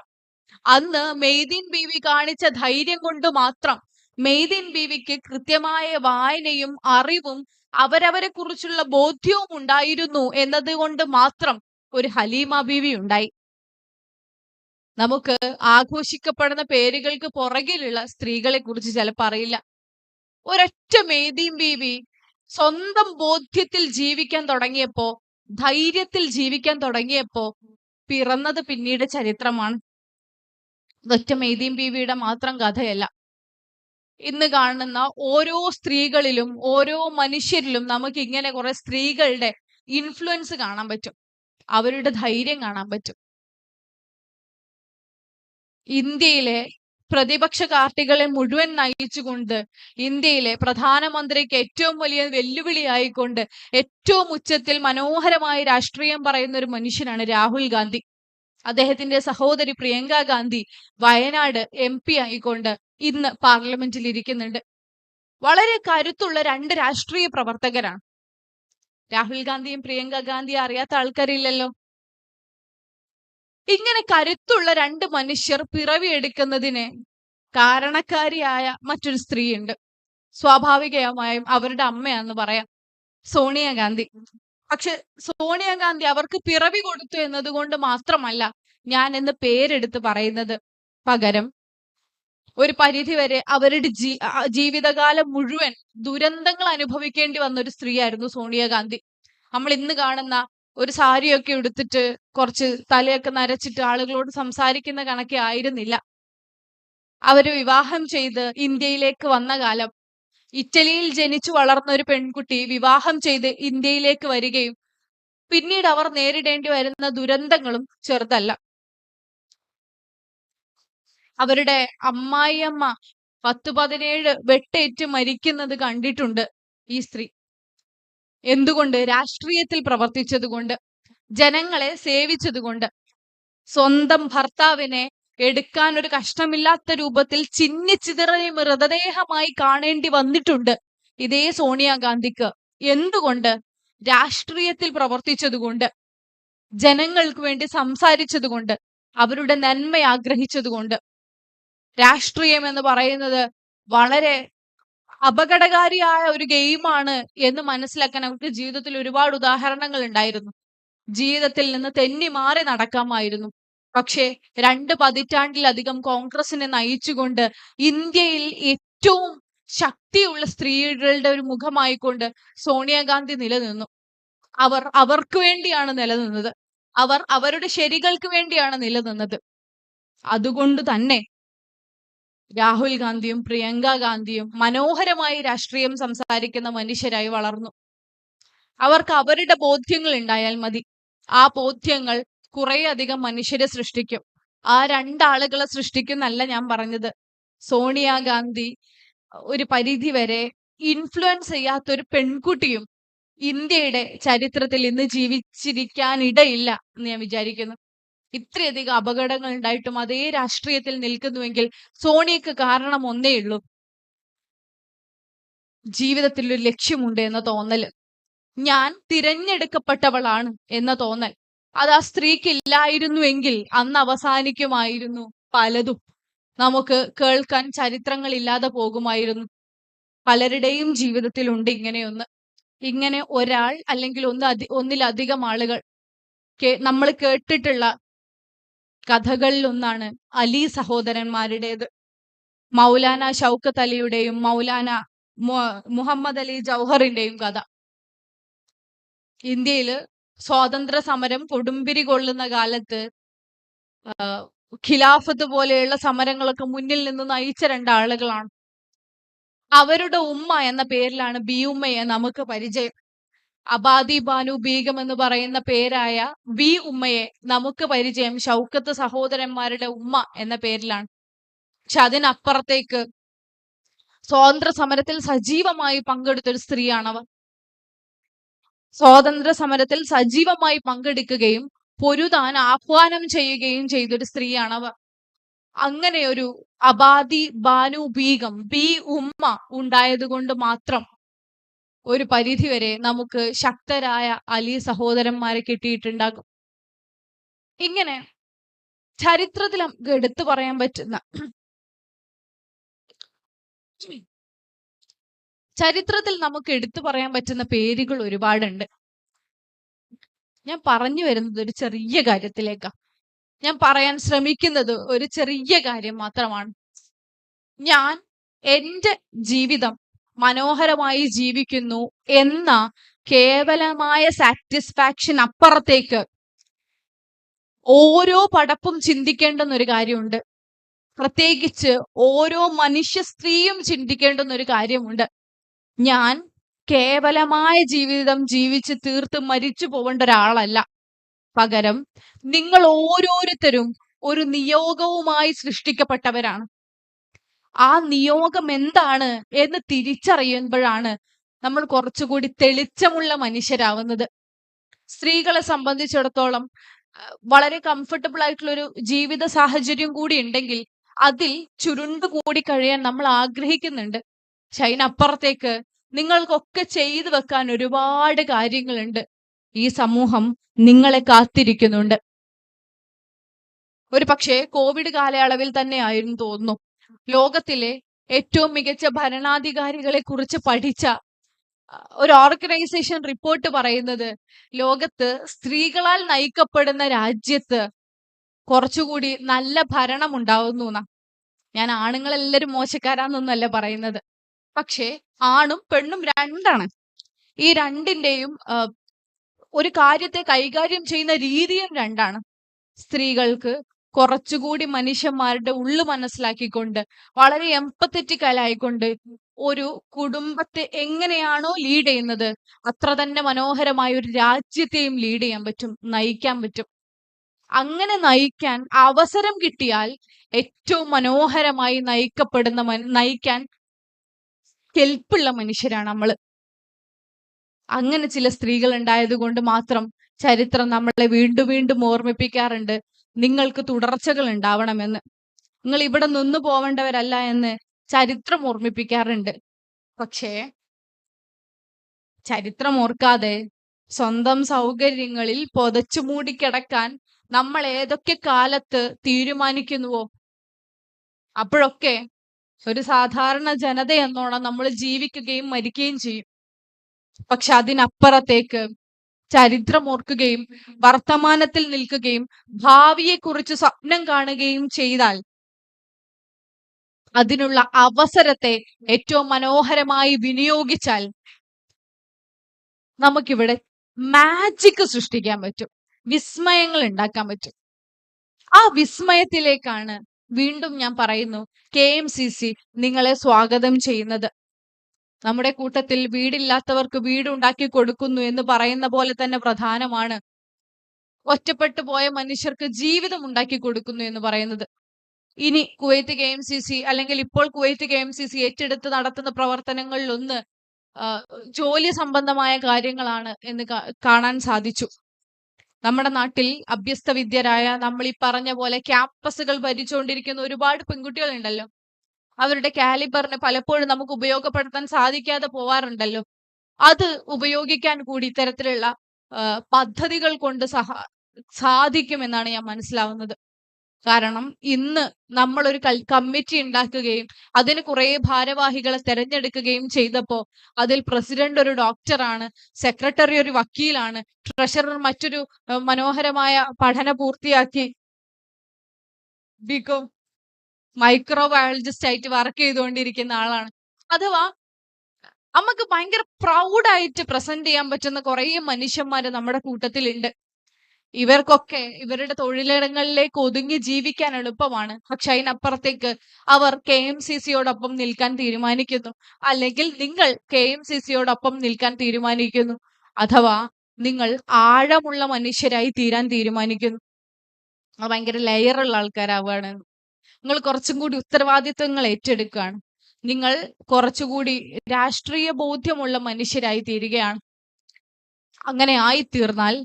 അന്ന് മെയ്തീൻ ബീവി കാണിച്ച ധൈര്യം കൊണ്ട് മാത്രം മെയ്തീൻ ബീവിക്ക് കൃത്യമായ വായനയും അറിവും അവരവരെ കുറിച്ചുള്ള ബോധ്യവും ഉണ്ടായിരുന്നു എന്നതുകൊണ്ട് മാത്രം ഒരു ഹലീമ ബീവി ഉണ്ടായി. നമുക്ക് ആഘോഷിക്കപ്പെടുന്ന പേരുകൾക്ക് പുറകിലുള്ള സ്ത്രീകളെ കുറിച്ച് ചിലപ്പോൾ അറിയില്ല. ഒരൊറ്റ മെയ്തീൻ ബീവി സ്വന്തം ബോധ്യത്തിൽ ജീവിക്കാൻ തുടങ്ങിയപ്പോ, ധൈര്യത്തിൽ ജീവിക്കാൻ തുടങ്ങിയപ്പോ പിറന്നത് പിന്നീട് ചരിത്രമാണ്. ഒറ്റ മെയ്തീൻ ബീവിയുടെ മാത്രം കഥയല്ല. ഇന്ന് കാണുന്ന ഓരോ സ്ത്രീകളിലും, ഓരോ മനുഷ്യരിലും നമുക്ക് ഇങ്ങനെ കുറെ സ്ത്രീകളുടെ ഇൻഫ്ലുവൻസ് കാണാൻ പറ്റും, അവരുടെ ധൈര്യം കാണാൻ പറ്റും. ഇന്ത്യയിലെ പ്രതിപക്ഷ പാർട്ടികളെ മുഴുവൻ നയിച്ചുകൊണ്ട്, ഇന്ത്യയിലെ പ്രധാനമന്ത്രിക്ക് ഏറ്റവും വലിയ വെല്ലുവിളിയായിക്കൊണ്ട് ഏറ്റവും ഉച്ചത്തിൽ മനോഹരമായ രാഷ്ട്രീയം പറയുന്ന ഒരു മനുഷ്യനാണ് രാഹുൽ ഗാന്ധി. അദ്ദേഹത്തിന്റെ സഹോദരി പ്രിയങ്ക ഗാന്ധി വയനാട് MP ആയിക്കൊണ്ട് ഇന്ന് പാർലമെന്റിൽ ഇരിക്കുന്നുണ്ട്. വളരെ കരുത്തുള്ള 2 രാഷ്ട്രീയ പ്രവർത്തകരാണ്. രാഹുൽ ഗാന്ധിയും പ്രിയങ്ക ഗാന്ധിയും അറിയാത്ത ആൾക്കാരില്ലല്ലോ. ഇങ്ങനെ കരുത്തുള്ള 2 മനുഷ്യർ പിറവിയെടുക്കുന്നതിന് കാരണക്കാരിയായ മറ്റൊരു സ്ത്രീയുണ്ട്. സ്വാഭാവികമായും അവരുടെ അമ്മയാന്ന് പറയാം, സോണിയാഗാന്ധി. പക്ഷെ സോണിയാഗാന്ധി അവർക്ക് പിറവി കൊടുത്തു എന്നതുകൊണ്ട് മാത്രമല്ല ഞാൻ എന്ന് പേരെടുത്ത് പറയുന്നത്. പകരം ഒരു പരിധിവരെ അവരുടെ ജീവിതകാലം മുഴുവൻ ദുരന്തങ്ങൾ അനുഭവിക്കേണ്ടി വന്ന ഒരു സ്ത്രീയായിരുന്നു സോണിയാഗാന്ധി. നമ്മൾ ഇന്ന് കാണുന്ന ഒരു സാരിയൊക്കെ ഉടുത്തിട്ട് കുറച്ച് തലയൊക്കെ നരച്ചിട്ട് ആളുകളോട് സംസാരിക്കുന്ന കണക്കെ ആയിരുന്നില്ല. അവര് വിവാഹം ചെയ്ത് ഇന്ത്യയിലേക്ക് വന്ന കാലം, ഇറ്റലിയിൽ ജനിച്ചു വളർന്ന ഒരു പെൺകുട്ടി വിവാഹം ചെയ്ത് ഇന്ത്യയിലേക്ക് വരികയും പിന്നീട് അവർ നേരിടേണ്ടി വരുന്ന ദുരന്തങ്ങളും ചെറുതല്ല. അവരുടെ അമ്മായിയമ്മ 10-17 വെട്ടേറ്റ് മരിക്കുന്നത് കണ്ടിട്ടുണ്ട് ഈ സ്ത്രീ. എന്തുകൊണ്ട്? രാഷ്ട്രീയത്തിൽ പ്രവർത്തിച്ചതുകൊണ്ട്, ജനങ്ങളെ സേവിച്ചതുകൊണ്ട്. സ്വന്തം ഭർത്താവിനെ എടുക്കാൻ ഒരു കഷ്ടമില്ലാത്ത രൂപത്തിൽ ചിന്നിച്ചിതറിയ മൃതദേഹമായി കാണേണ്ടി വന്നിട്ടുണ്ട് ഇതേ സോണിയാഗാന്ധിക്ക്. എന്തുകൊണ്ട്? രാഷ്ട്രീയത്തിൽ പ്രവർത്തിച്ചതുകൊണ്ട്, ജനങ്ങൾക്ക് വേണ്ടി സംസാരിച്ചതുകൊണ്ട്, അവരുടെ നന്മ ആഗ്രഹിച്ചതുകൊണ്ട്. രാഷ്ട്രീയം എന്ന് പറയുന്നത് വളരെ അപകടകാരിയായ ഒരു ഗെയിമാണ് എന്ന് മനസ്സിലാക്കാൻ അവർക്ക് ജീവിതത്തിൽ ഒരുപാട് ഉദാഹരണങ്ങൾ ഉണ്ടായിരുന്നു. ജീവിതത്തിൽ നിന്ന് തെന്നി മാറി നടക്കാമായിരുന്നു. പക്ഷേ 2 പതിറ്റാണ്ടിലധികം കോൺഗ്രസിനെ നയിച്ചുകൊണ്ട് ഇന്ത്യയിൽ ഏറ്റവും ശക്തിയുള്ള സ്ത്രീകളുടെ ഒരു മുഖമായിക്കൊണ്ട് സോണിയാഗാന്ധി നിലനിന്നു. അവർ അവർക്ക് വേണ്ടിയാണ് നിലനിന്നത്. അവർ അവരുടെ ശരികൾക്ക് വേണ്ടിയാണ് നിലനിന്നത്. അതുകൊണ്ട് തന്നെ രാഹുൽ ഗാന്ധിയും പ്രിയങ്ക ഗാന്ധിയും മനോഹരമായി രാഷ്ട്രീയം സംസാരിക്കുന്ന മനുഷ്യരായി വളർന്നു. അവർക്ക് അവരുടെ ബോധ്യങ്ങൾ ഉണ്ടായാൽ മതി. ആ ബോധ്യങ്ങൾ കുറേയധികം മനുഷ്യരെ സൃഷ്ടിക്കും. ആ 2 ആളുകളെ സൃഷ്ടിക്കുന്നല്ല ഞാൻ പറഞ്ഞത്. സോണിയാഗാന്ധി ഒരു പരിധി വരെ ഇൻഫ്ലുവൻസ് ചെയ്യാത്തൊരു പെൺകുട്ടിയും ഇന്ത്യയുടെ ചരിത്രത്തിൽ ഇന്ന് ജീവിച്ചിരിക്കാനിടയില്ല എന്ന് ഞാൻ വിചാരിക്കുന്നു. ഇത്രയധികം അപകടങ്ങൾ ഉണ്ടായിട്ടും അതേ രാഷ്ട്രീയത്തിൽ നിൽക്കുന്നുവെങ്കിൽ സോണിയക്ക് കാരണം ഒന്നേ ഉള്ളൂ, ജീവിതത്തിൽ ഒരു ലക്ഷ്യമുണ്ട് എന്ന തോന്നൽ. ഞാൻ തിരഞ്ഞെടുക്കപ്പെട്ടവളാണ് എന്ന തോന്നൽ. അത് ആ സ്ത്രീക്ക് ഇല്ലായിരുന്നുവെങ്കിൽ അന്ന് അവസാനിക്കുമായിരുന്നു പലതും. നമുക്ക് കേൾക്കാൻ ചരിത്രങ്ങൾ ഇല്ലാതെ പോകുമായിരുന്നു. പലരുടെയും ജീവിതത്തിൽ ഉണ്ട് ഇങ്ങനെയൊന്ന്. ഇങ്ങനെ ഒരാൾ അല്ലെങ്കിൽ ഒന്നിലധികം ആളുകൾ നമ്മൾ കേട്ടിട്ടുള്ള കഥകളിൽ ഒന്നാണ് അലി സഹോദരന്മാരുടേത്. മൗലാന ഷൗക്കത്ത് അലിയുടെയും മൗലാന മുഹമ്മദ് അലി ജൗഹറിന്റെയും കഥ. ഇന്ത്യയിൽ സ്വാതന്ത്ര്യ സമരം കൊടുമ്പിരി കൊള്ളുന്ന കാലത്ത് ഖിലാഫത്ത് പോലെയുള്ള സമരങ്ങളൊക്കെ മുന്നിൽ നിന്ന് നയിച്ച 2 ആളുകളാണ്. അവരുടെ ഉമ്മ എന്ന പേരിലാണ് ബി ഉമ്മയെ നമുക്ക് പരിചയം. അബാദി ബാനു ബീഗം എന്ന് പറയുന്ന പേരായ ബി ഉമ്മയെ നമുക്ക് പരിചയം ഷൗക്കത്ത് സഹോദരന്മാരുടെ ഉമ്മ എന്ന പേരിലാണ്. പക്ഷെ അതിനപ്പുറത്തേക്ക് സ്വാതന്ത്ര്യ സമരത്തിൽ സജീവമായി പങ്കെടുത്തൊരു സ്ത്രീയാണവർ. സ്വാതന്ത്ര്യ സമരത്തിൽ സജീവമായി പങ്കെടുക്കുകയും പൊരുതാൻ ആഹ്വാനം ചെയ്യുകയും ചെയ്തൊരു സ്ത്രീയാണവർ. അങ്ങനെ ഒരു അബാദി ബാനു ബീഗം ബി ഉമ്മ ഉണ്ടായത് കൊണ്ട് മാത്രം ഒരു പരിധിവരെ നമുക്ക് ശക്തരായ അലി സഹോദരന്മാരെ കിട്ടിയിട്ടുണ്ടാകും. ഇങ്ങനെ ചരിത്രത്തിൽ നമുക്ക് എടുത്തു പറയാൻ പറ്റുന്ന പേരുകൾ ഒരുപാടുണ്ട്. ഞാൻ പറഞ്ഞു വരുന്നത് ഒരു ചെറിയ കാര്യത്തിലേക്കാ. ഞാൻ പറയാൻ ശ്രമിക്കുന്നത് ഒരു ചെറിയ കാര്യം മാത്രമാണ്. ഞാൻ എൻ്റെ ജീവിതം മനോഹരമായി ജീവിക്കുന്നു എന്ന കേവലമായ സാറ്റിസ്ഫാക്ഷൻ അപ്പുറത്തേക്ക് ഓരോ പടപ്പും ചിന്തിക്കേണ്ടുന്ന ഒരു കാര്യമുണ്ട്. പ്രത്യേകിച്ച് ഓരോ മനുഷ്യ സ്ത്രീയും ചിന്തിക്കേണ്ടുന്ന ഒരു കാര്യമുണ്ട്. ഞാൻ കേവലമായ ജീവിതം ജീവിച്ച് തീർത്ത് മരിച്ചു പോവേണ്ട ഒരാളല്ല. പകരം നിങ്ങൾ ഓരോരുത്തരും ഒരു നിയോഗവുമായി സൃഷ്ടിക്കപ്പെട്ടവരാണ്. ആ നിയോഗം എന്താണ് എന്ന് തിരിച്ചറിയുമ്പോഴാണ് നമ്മൾ കുറച്ചുകൂടി തെളിച്ചമുള്ള മനുഷ്യരാവുന്നത്. സ്ത്രീകളെ സംബന്ധിച്ചിടത്തോളം വളരെ കംഫർട്ടബിൾ ആയിട്ടുള്ള ഒരു ജീവിത സാഹചര്യം കൂടി ഉണ്ടെങ്കിൽ അതിൽ ചുരുണ്ടുകൂടി കഴിയാൻ നമ്മൾ ആഗ്രഹിക്കുന്നുണ്ട്. പക്ഷെ അതിനപ്പുറത്തേക്ക് നിങ്ങൾക്കൊക്കെ ചെയ്തു വെക്കാൻ ഒരുപാട് കാര്യങ്ങളുണ്ട്. ഈ സമൂഹം നിങ്ങളെ കാത്തിരിക്കുന്നുണ്ട്. ഒരു പക്ഷേ കോവിഡ് കാലയളവിൽ തന്നെ ആയിരുന്നു തോന്നുന്നു ലോകത്തിലെ ഏറ്റവും മികച്ച ഭരണാധികാരികളെ കുറിച്ച് പഠിച്ച ഒരു ഓർഗനൈസേഷൻ റിപ്പോർട്ട് പറയുന്നത് ലോകത്ത് സ്ത്രീകളാൽ നയിക്കപ്പെടുന്ന രാജ്യത്ത് കുറച്ചുകൂടി നല്ല ഭരണം ഉണ്ടാവുന്നു എന്നാ. ഞാൻ ആണുങ്ങളെല്ലാരും മോശക്കാരാന്നൊന്നല്ല പറയുന്നത്. പക്ഷേ ആണും പെണ്ണും രണ്ടാണ്. ഈ രണ്ടിന്റെയും ഒരു കാര്യത്തെ കൈകാര്യം ചെയ്യുന്ന രീതിയും രണ്ടാണ്. സ്ത്രീകൾക്ക് കുറച്ചുകൂടി മനുഷ്യന്മാരുടെ ഉള്ളു മനസ്സിലാക്കിക്കൊണ്ട് വളരെ എംപത്തറ്റിക്കലായിക്കൊണ്ട് ഒരു കുടുംബത്തെ എങ്ങനെയാണോ ലീഡ് ചെയ്യുന്നത് അത്ര തന്നെ മനോഹരമായ ഒരു രാജ്യത്തെയും ലീഡ് ചെയ്യാൻ പറ്റും, നയിക്കാൻ പറ്റും. അങ്ങനെ നയിക്കാൻ അവസരം കിട്ടിയാൽ ഏറ്റവും മനോഹരമായി നയിക്കാൻ കെൽപ്പുള്ള മനുഷ്യരാണ് നമ്മള്. അങ്ങനെ ചില സ്ത്രീകൾ ഉണ്ടായത് കൊണ്ട് മാത്രം ചരിത്രം നമ്മളെ വീണ്ടും വീണ്ടും ഓർമ്മിപ്പിക്കാറുണ്ട്, നിങ്ങൾക്ക് തുടർച്ചകൾ ഉണ്ടാവണമെന്ന്. നിങ്ങൾ ഇവിടെ നിന്നു പോവേണ്ടവരല്ല എന്ന് ചരിത്രം ഓർമ്മിപ്പിക്കാറുണ്ട്. പക്ഷേ ചരിത്രം ഓർക്കാതെ സ്വന്തം സൗകര്യങ്ങളിൽ പൊതച്ചു മൂടിക്കിടക്കാൻ നമ്മൾ ഏതൊക്കെ കാലത്ത് തീരുമാനിക്കുന്നുവോ അപ്പോഴൊക്കെ ഒരു സാധാരണ ജനത എന്നോണം നമ്മൾ ജീവിക്കുകയും മരിക്കുകയും ചെയ്യും. പക്ഷെ അതിനപ്പുറത്തേക്ക് ചരിത്രം ഓർക്കുകയും വർത്തമാനത്തിൽ നിൽക്കുകയും ഭാവിയെക്കുറിച്ച് സ്വപ്നം കാണുകയും ചെയ്താൽ അതിനുള്ള അവസരത്തെ ഏറ്റവും മനോഹരമായി വിനിയോഗിച്ചാൽ നമുക്കിവിടെ മാജിക് സൃഷ്ടിക്കാൻ പറ്റും, വിസ്മയങ്ങൾ ഉണ്ടാക്കാൻ പറ്റും. ആ വിസ്മയത്തിലേക്കാണ് വീണ്ടും ഞാൻ പറയുന്നു KMCC നിങ്ങളെ സ്വാഗതം ചെയ്യുന്നത്. നമ്മുടെ കൂട്ടത്തിൽ വീടില്ലാത്തവർക്ക് വീടുണ്ടാക്കി കൊടുക്കുന്നു എന്ന് പറയുന്ന പോലെ തന്നെ പ്രധാനമാണ് ഒറ്റപ്പെട്ടു പോയ മനുഷ്യർക്ക് ജീവിതം ഉണ്ടാക്കി കൊടുക്കുന്നു എന്ന് പറയുന്നത്. ഇനി കുവൈത്ത് KMCC അല്ലെങ്കിൽ ഇപ്പോൾ കുവൈത്ത് KMCC ഏറ്റെടുത്ത് നടത്തുന്ന പ്രവർത്തനങ്ങളിൽ ഒന്ന് ജോലി സംബന്ധമായ കാര്യങ്ങളാണ് എന്ന് കാണാൻ സാധിച്ചു. നമ്മുടെ നാട്ടിൽ അഭ്യസ്ത വിദ്യരായ നമ്മൾ ഈ പറഞ്ഞ പോലെ ക്യാമ്പസുകൾ ഭരിച്ചുകൊണ്ടിരിക്കുന്ന ഒരുപാട് പെൺകുട്ടികൾ ഉണ്ടല്ലോ. അവരുടെ കാലിബറിന് പലപ്പോഴും നമുക്ക് ഉപയോഗപ്പെടുത്താൻ സാധിക്കാതെ പോവാറുണ്ടല്ലോ. അത് ഉപയോഗിക്കാൻ കൂടി ഇത്തരത്തിലുള്ള പദ്ധതികൾ കൊണ്ട് സാധിക്കുമെന്നാണ് ഞാൻ മനസ്സിലാവുന്നത്. കാരണം ഇന്ന് നമ്മൾ ഒരു കമ്മിറ്റി ഉണ്ടാക്കുകയും അതിന് കുറെ ഭാരവാഹികളെ തെരഞ്ഞെടുക്കുകയും ചെയ്തപ്പോ അതിൽ പ്രസിഡന്റ് ഒരു ഡോക്ടറാണ്, സെക്രട്ടറി ഒരു വക്കീലാണ്, ട്രഷറർ മറ്റൊരു മനോഹരമായ പഠനം പൂർത്തിയാക്കി ബികോം മൈക്രോബയോളജിസ്റ്റ് ആയിട്ട് വർക്ക് ചെയ്തുകൊണ്ടിരിക്കുന്ന ആളാണ്. അഥവാ നമുക്ക് ഭയങ്കര പ്രൗഡായിട്ട് പ്രസന്റ് ചെയ്യാൻ പറ്റുന്ന കുറെ മനുഷ്യന്മാര് നമ്മുടെ കൂട്ടത്തിലുണ്ട്. ഇവർക്കൊക്കെ ഇവരുടെ തൊഴിലിടങ്ങളിലേക്ക് ഒതുങ്ങി ജീവിക്കാൻ എളുപ്പമാണ്. പക്ഷെ അതിനപ്പുറത്തേക്ക് അവർ KMCCയോടൊപ്പം നിൽക്കാൻ തീരുമാനിക്കുന്നു, അല്ലെങ്കിൽ നിങ്ങൾ KMCCയോടൊപ്പം നിൽക്കാൻ തീരുമാനിക്കുന്നു, അഥവാ നിങ്ങൾ ആഴമുള്ള മനുഷ്യരായി തീരാൻ തീരുമാനിക്കുന്നു. ഭയങ്കര ലെയറുള്ള ആൾക്കാരാവുകയാണ്. നിങ്ങൾ കുറച്ചും കൂടി ഉത്തരവാദിത്വങ്ങൾ ഏറ്റെടുക്കുകയാണ്. നിങ്ങൾ കുറച്ചുകൂടി രാഷ്ട്രീയ ബോധ്യമുള്ള മനുഷ്യരായി തീരുകയാണ്. അങ്ങനെ ആയിത്തീർന്നാൽ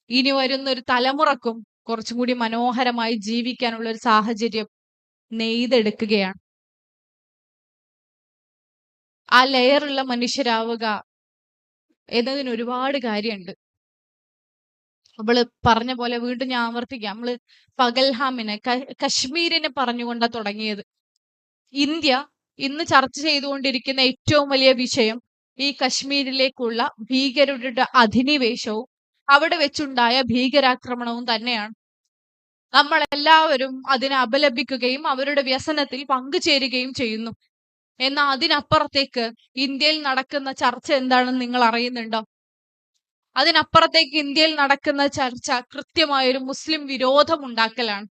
ഇനി വരുന്ന ഒരു തലമുറക്കും കുറച്ചും കൂടി മനോഹരമായി ജീവിക്കാനുള്ള ഒരു സാഹചര്യം നെയ്തെടുക്കുകയാണ്. ആ ലെയറുള്ള മനുഷ്യരാവുക എന്നതിന് ഒരുപാട് കാര്യമുണ്ട്. നമ്മള് പറഞ്ഞ പോലെ വീണ്ടും ഞാൻ ആവർത്തിക്കാം, നമ്മള് പകൽഹാമിനെ കശ്മീരിനെ പറഞ്ഞുകൊണ്ടാ തുടങ്ങിയത്. ഇന്ത്യ ഇന്ന് ചർച്ച ചെയ്തുകൊണ്ടിരിക്കുന്ന ഏറ്റവും വലിയ വിഷയം ഈ കശ്മീരിലേക്കുള്ള ഭീകരരുടെ അധിനിവേശവും അവിടെ വെച്ചുണ്ടായ ഭീകരാക്രമണവും തന്നെയാണ്. നമ്മൾ എല്ലാവരും അതിനെ അപലപിക്കുകയും അവരുടെ വ്യസനത്തിൽ പങ്കുചേരുകയും ചെയ്യുന്നു. എന്നാൽ അതിനപ്പുറത്തേക്ക് ഇന്ത്യയിൽ നടക്കുന്ന ചർച്ച എന്താണെന്ന് നിങ്ങൾ അറിയുന്നുണ്ടോ? അതിനപ്പുറത്തേക്ക് ഇന്ത്യയിൽ നടക്കുന്ന ചർച്ച കൃത്യമായ ഒരു മുസ്ലിം വിരോധം ഉണ്ടാക്കലാണ്.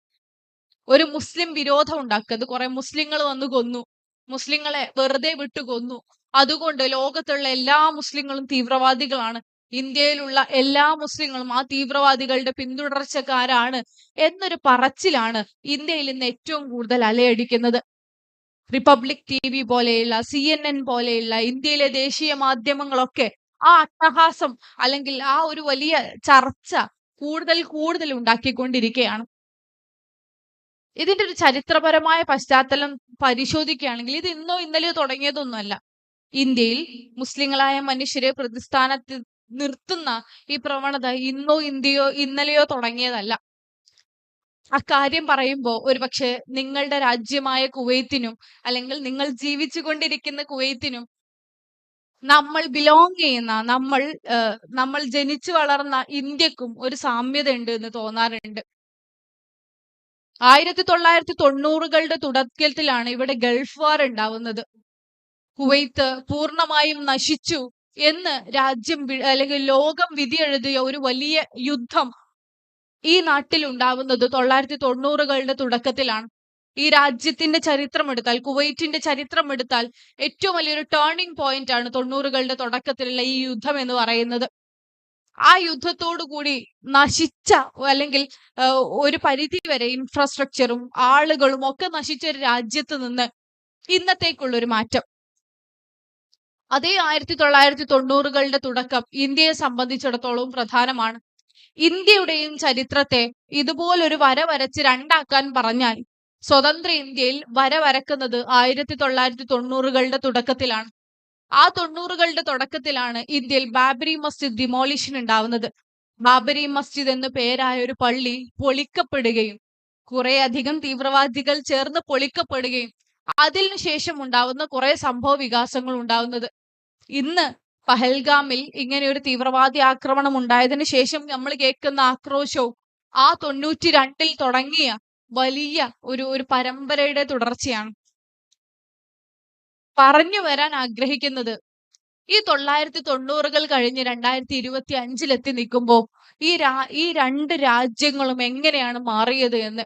ഒരു മുസ്ലിം വിരോധം ഉണ്ടാക്കുക, കുറെ മുസ്ലിങ്ങൾ വന്നു കൊന്നു, മുസ്ലിങ്ങളെ വെറുതെ വിട്ടു കൊന്നു, അതുകൊണ്ട് ലോകത്തുള്ള എല്ലാ മുസ്ലിങ്ങളും തീവ്രവാദികളാണ്, ഇന്ത്യയിലുള്ള എല്ലാ മുസ്ലിങ്ങളും ആ തീവ്രവാദികളുടെ പിന്തുടർച്ചക്കാരാണ് എന്നൊരു പറച്ചിലാണ് ഇന്ത്യയിൽ ഇന്ന് ഏറ്റവും കൂടുതൽ അലയടിക്കുന്നത്. റിപ്പബ്ലിക് TV പോലെയുള്ള CNN പോലെയുള്ള ഇന്ത്യയിലെ ദേശീയ മാധ്യമങ്ങളൊക്കെ ആ അട്ടഹാസം അല്ലെങ്കിൽ ആ ഒരു വലിയ ചർച്ച കൂടുതൽ ഉണ്ടാക്കിക്കൊണ്ടിരിക്കുകയാണ്. ഇതിന്റെ ഒരു ചരിത്രപരമായ പശ്ചാത്തലം പരിശോധിക്കുകയാണെങ്കിൽ ഇത് ഇന്നോ ഇന്നലെയോ തുടങ്ങിയതൊന്നുമല്ല. ഇന്ത്യയിൽ മുസ്ലിങ്ങളായ മനുഷ്യരെ പ്രതിസ്ഥാനത്ത് നിർത്തുന്ന ഈ പ്രവണത ഇന്നോ ഇന്നലെയോ തുടങ്ങിയതല്ല. അക്കാര്യം പറയുമ്പോൾ ഒരുപക്ഷെ നിങ്ങളുടെ രാജ്യമായ കുവൈത്തിനും അല്ലെങ്കിൽ നിങ്ങൾ ജീവിച്ചുകൊണ്ടിരിക്കുന്ന കുവൈത്തിനും നമ്മൾ ബിലോങ് ചെയ്യുന്ന നമ്മൾ ജനിച്ചു വളർന്ന ഇന്ത്യക്കും ഒരു സാമ്യത ഉണ്ട് എന്ന് തോന്നാറുണ്ട്. 1990കളുടെ തുടക്കത്തിലാണ് ഇവിടെ ഗൾഫ് വാർ ഉണ്ടാവുന്നത്. കുവൈത്ത് പൂർണ്ണമായും നശിച്ചു എന്ന് രാജ്യം അല്ലെങ്കിൽ ലോകം വിധിയെഴുതിയ ഒരു വലിയ യുദ്ധം ഈ നാട്ടിൽ ഉണ്ടാവുന്നത് 1990കളുടെ തുടക്കത്തിലാണ്. ഈ രാജ്യത്തിന്റെ ചരിത്രം എടുത്താൽ, കുവൈറ്റിന്റെ ചരിത്രം എടുത്താൽ ഏറ്റവും വലിയൊരു ടേണിംഗ് പോയിന്റ് ആണ് 90കളുടെ തുടക്കത്തിലുള്ള ഈ യുദ്ധം എന്ന് പറയുന്നത്. ആ യുദ്ധത്തോടു കൂടി നശിച്ച അല്ലെങ്കിൽ ഒരു പരിധി വരെ ഇൻഫ്രാസ്ട്രക്ചറും ആളുകളും ഒക്കെ നശിച്ച ഒരു രാജ്യത്ത് നിന്ന് ഇന്നത്തേക്കുള്ള ഒരു മാറ്റം. അതേ 1990കളുടെ തുടക്കം ഇന്ത്യയെ സംബന്ധിച്ചിടത്തോളം പ്രധാനമാണ്. ഇന്ത്യയുടെയും ചരിത്രത്തെ ഇതുപോലൊരു വര വരച്ച് രണ്ടാക്കാൻ പറഞ്ഞാൽ സ്വതന്ത്ര ഇന്ത്യയിൽ വര വരക്കുന്നത് 1990കളുടെ തുടക്കത്തിലാണ്. ആ 90കളുടെ തുടക്കത്തിലാണ് ഇന്ത്യയിൽ ബാബരി മസ്ജിദ് ഡിമോളിഷൻ ഉണ്ടാവുന്നത്. ബാബരി മസ്ജിദ് എന്ന് പേരായ ഒരു പള്ളി പൊളിക്കപ്പെടുകയും കുറെ അധികം തീവ്രവാദികൾ ചേർന്ന് പൊളിക്കപ്പെടുകയും അതിനുശേഷം ഉണ്ടാവുന്ന കുറെ സംഭവ വികാസങ്ങൾ ഉണ്ടാവുന്നത്. ഇന്ന് പഹൽഗാമിൽ ഇങ്ങനെ ഒരു തീവ്രവാദി ആക്രമണം ഉണ്ടായതിനു ശേഷം നമ്മൾ കേൾക്കുന്ന ആക്രോശവും ആ 92ൽ തുടങ്ങിയ വലിയ ഒരു പരമ്പരയുടെ തുടർച്ചയാണ്. പറഞ്ഞു വരാൻ ആഗ്രഹിക്കുന്നത്, ഈ 1990കൾ കഴിഞ്ഞ് 2025 നിൽക്കുമ്പോൾ ഈ രണ്ട് രാജ്യങ്ങളും എങ്ങനെയാണ് മാറിയത് എന്ന്.